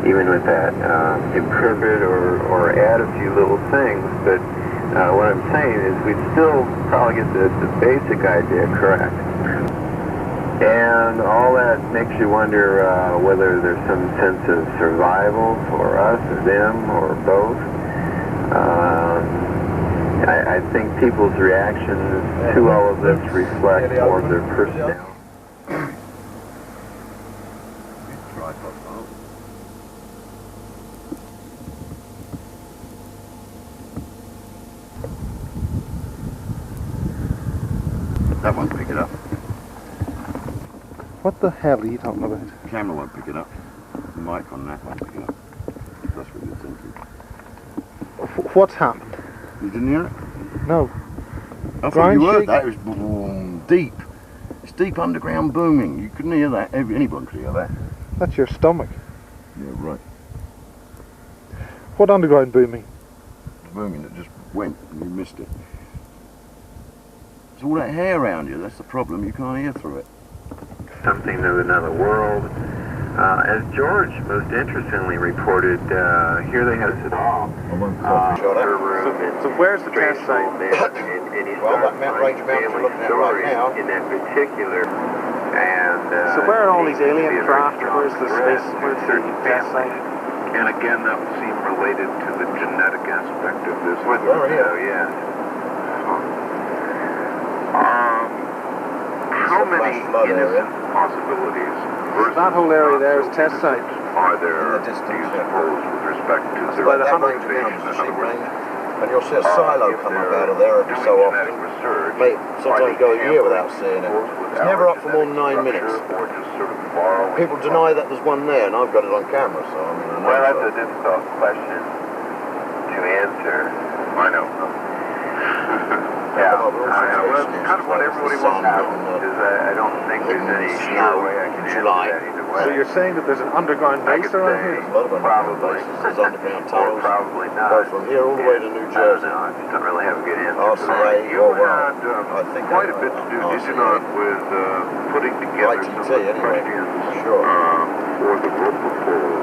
even with that. Improve it or add a few little things, but what I'm saying is we'd still probably get the basic idea correct. And all that makes you wonder whether there's some sense of survival for us or them or both. I think people's reactions to all of this reflect more of their personality. That won't pick it up. What the hell are you talking about? The camera won't pick it up. The mic on that won't pick it up. That's what you're thinking. What's happened? You didn't hear it? No. I thought Ground you heard shake? that. It was boom, deep. It's deep underground booming. You couldn't hear that. Anyone could hear that. That's your stomach. Yeah, right. What underground booming? It's booming. It just went and you missed it. It's all that hair around you. That's the problem. You can't hear through it. Something of another world. As George most interestingly reported, here they had it all. So where's the test site? Well, that Mount Range Mountain we're looking at right now. In that particular, and So where are all these alien craft? Where's the space? Where's the test site? And again, that would seem related to the genetic aspect of this. Oh, yeah. How many innocent possibilities versus That whole area there is test site. are there, In the distance, do you yeah. suppose, with respect to That's their about 100 motivation? pounds In of other sheep words, range. And you'll see a silo if come up they're out of there every doing so genetic often. research, Mate, are sometimes they go a year tampering, without seeing it. suppose, with It's never our up for more than 9 genetic minutes. structure, or just sort of borrowing People from deny that there's one there, and I've got it on camera, so I mean, I know. Well, that's so. a difficult question to answer. I know. Yeah, Well, well, it's kind of what everybody wants to know. because I don't think there's any sure way I can answer July. that either way. So you're saying that there's an underground I base could around say here? There's a lot of underground probably. bases. There's underground Or tunnels. probably not. Go from here all the way to New I don't Jersey. know. I just don't really have a good answer for that. RCA, You well, had I think quite a bit to do, did you not, with putting together some of ITT, the anyway. questions Sure. for the propofol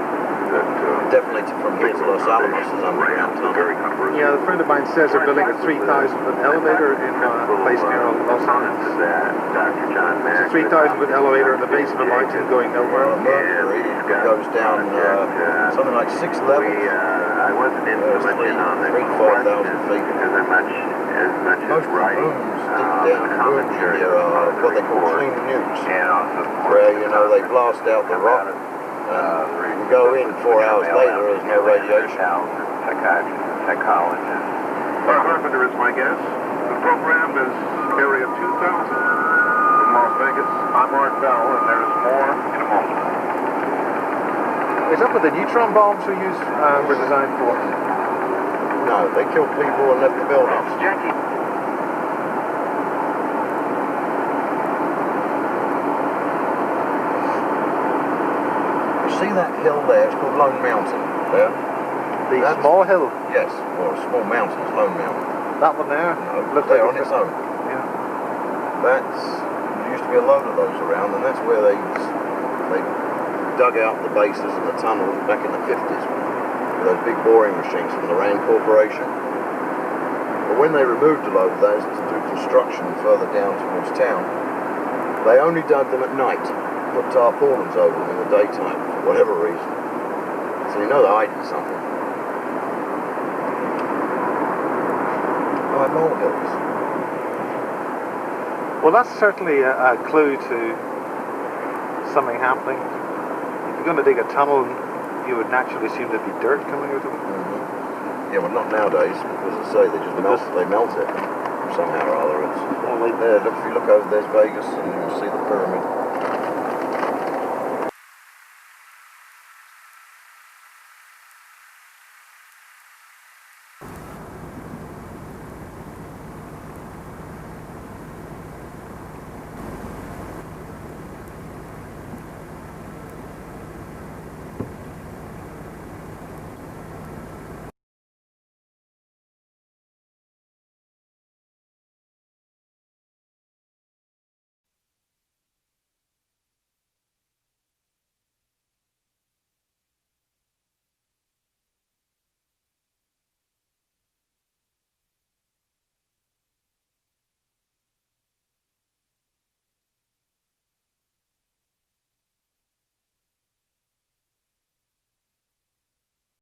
that Definitely from here to Los Alamos is underground tunnel. Yeah, a friend of mine says they're building a 3,000-foot elevator in a place near Los Angeles. Dr. John Mack. It's a 3,000-foot elevator in the base of a mountain going nowhere. Mercury goes down something like 6 levels. I wasn't intimate on the 3,000 to 4,000 feet. because as much as Most of the writing, rooms deep down in commentary Mercury are what they call clean nukes, and also where, you know, they blast out the rock and you go in 4 hours later, there's no radiation. Psychiatrists, psychologists. Carpenter is my guess. The program is Area 2000 from Los Vegas. I'm Art Bell, and there's more in a moment. Is that what the neutron bombs were designed for? No, they killed people and left the build-ups. Jackie. You see that hill there? It's called Lone Mountain. There? The small hill? Yes, or a small mountain, it's Lone Mountain. That one there? No, Looks there like on its own. Yeah. There used to be a load of those around, and that's where they dug out the bases and the tunnels back in the 50s with those big boring machines from the Rand Corporation. But when they removed a load of those to do construction further down towards town, they only dug them at night, put tarpaulins over them in the daytime for whatever reason. So you know they're hiding something. Like molehills. Well, that's certainly a clue to something happening. If you're going to dig a tunnel, you would naturally assume there'd be dirt coming out of it. Mm-hmm. Yeah, but not nowadays, because as I say, they just melt it somehow or other. It's, Well, there, look, if you look over, there's Vegas, and you can see the pyramid.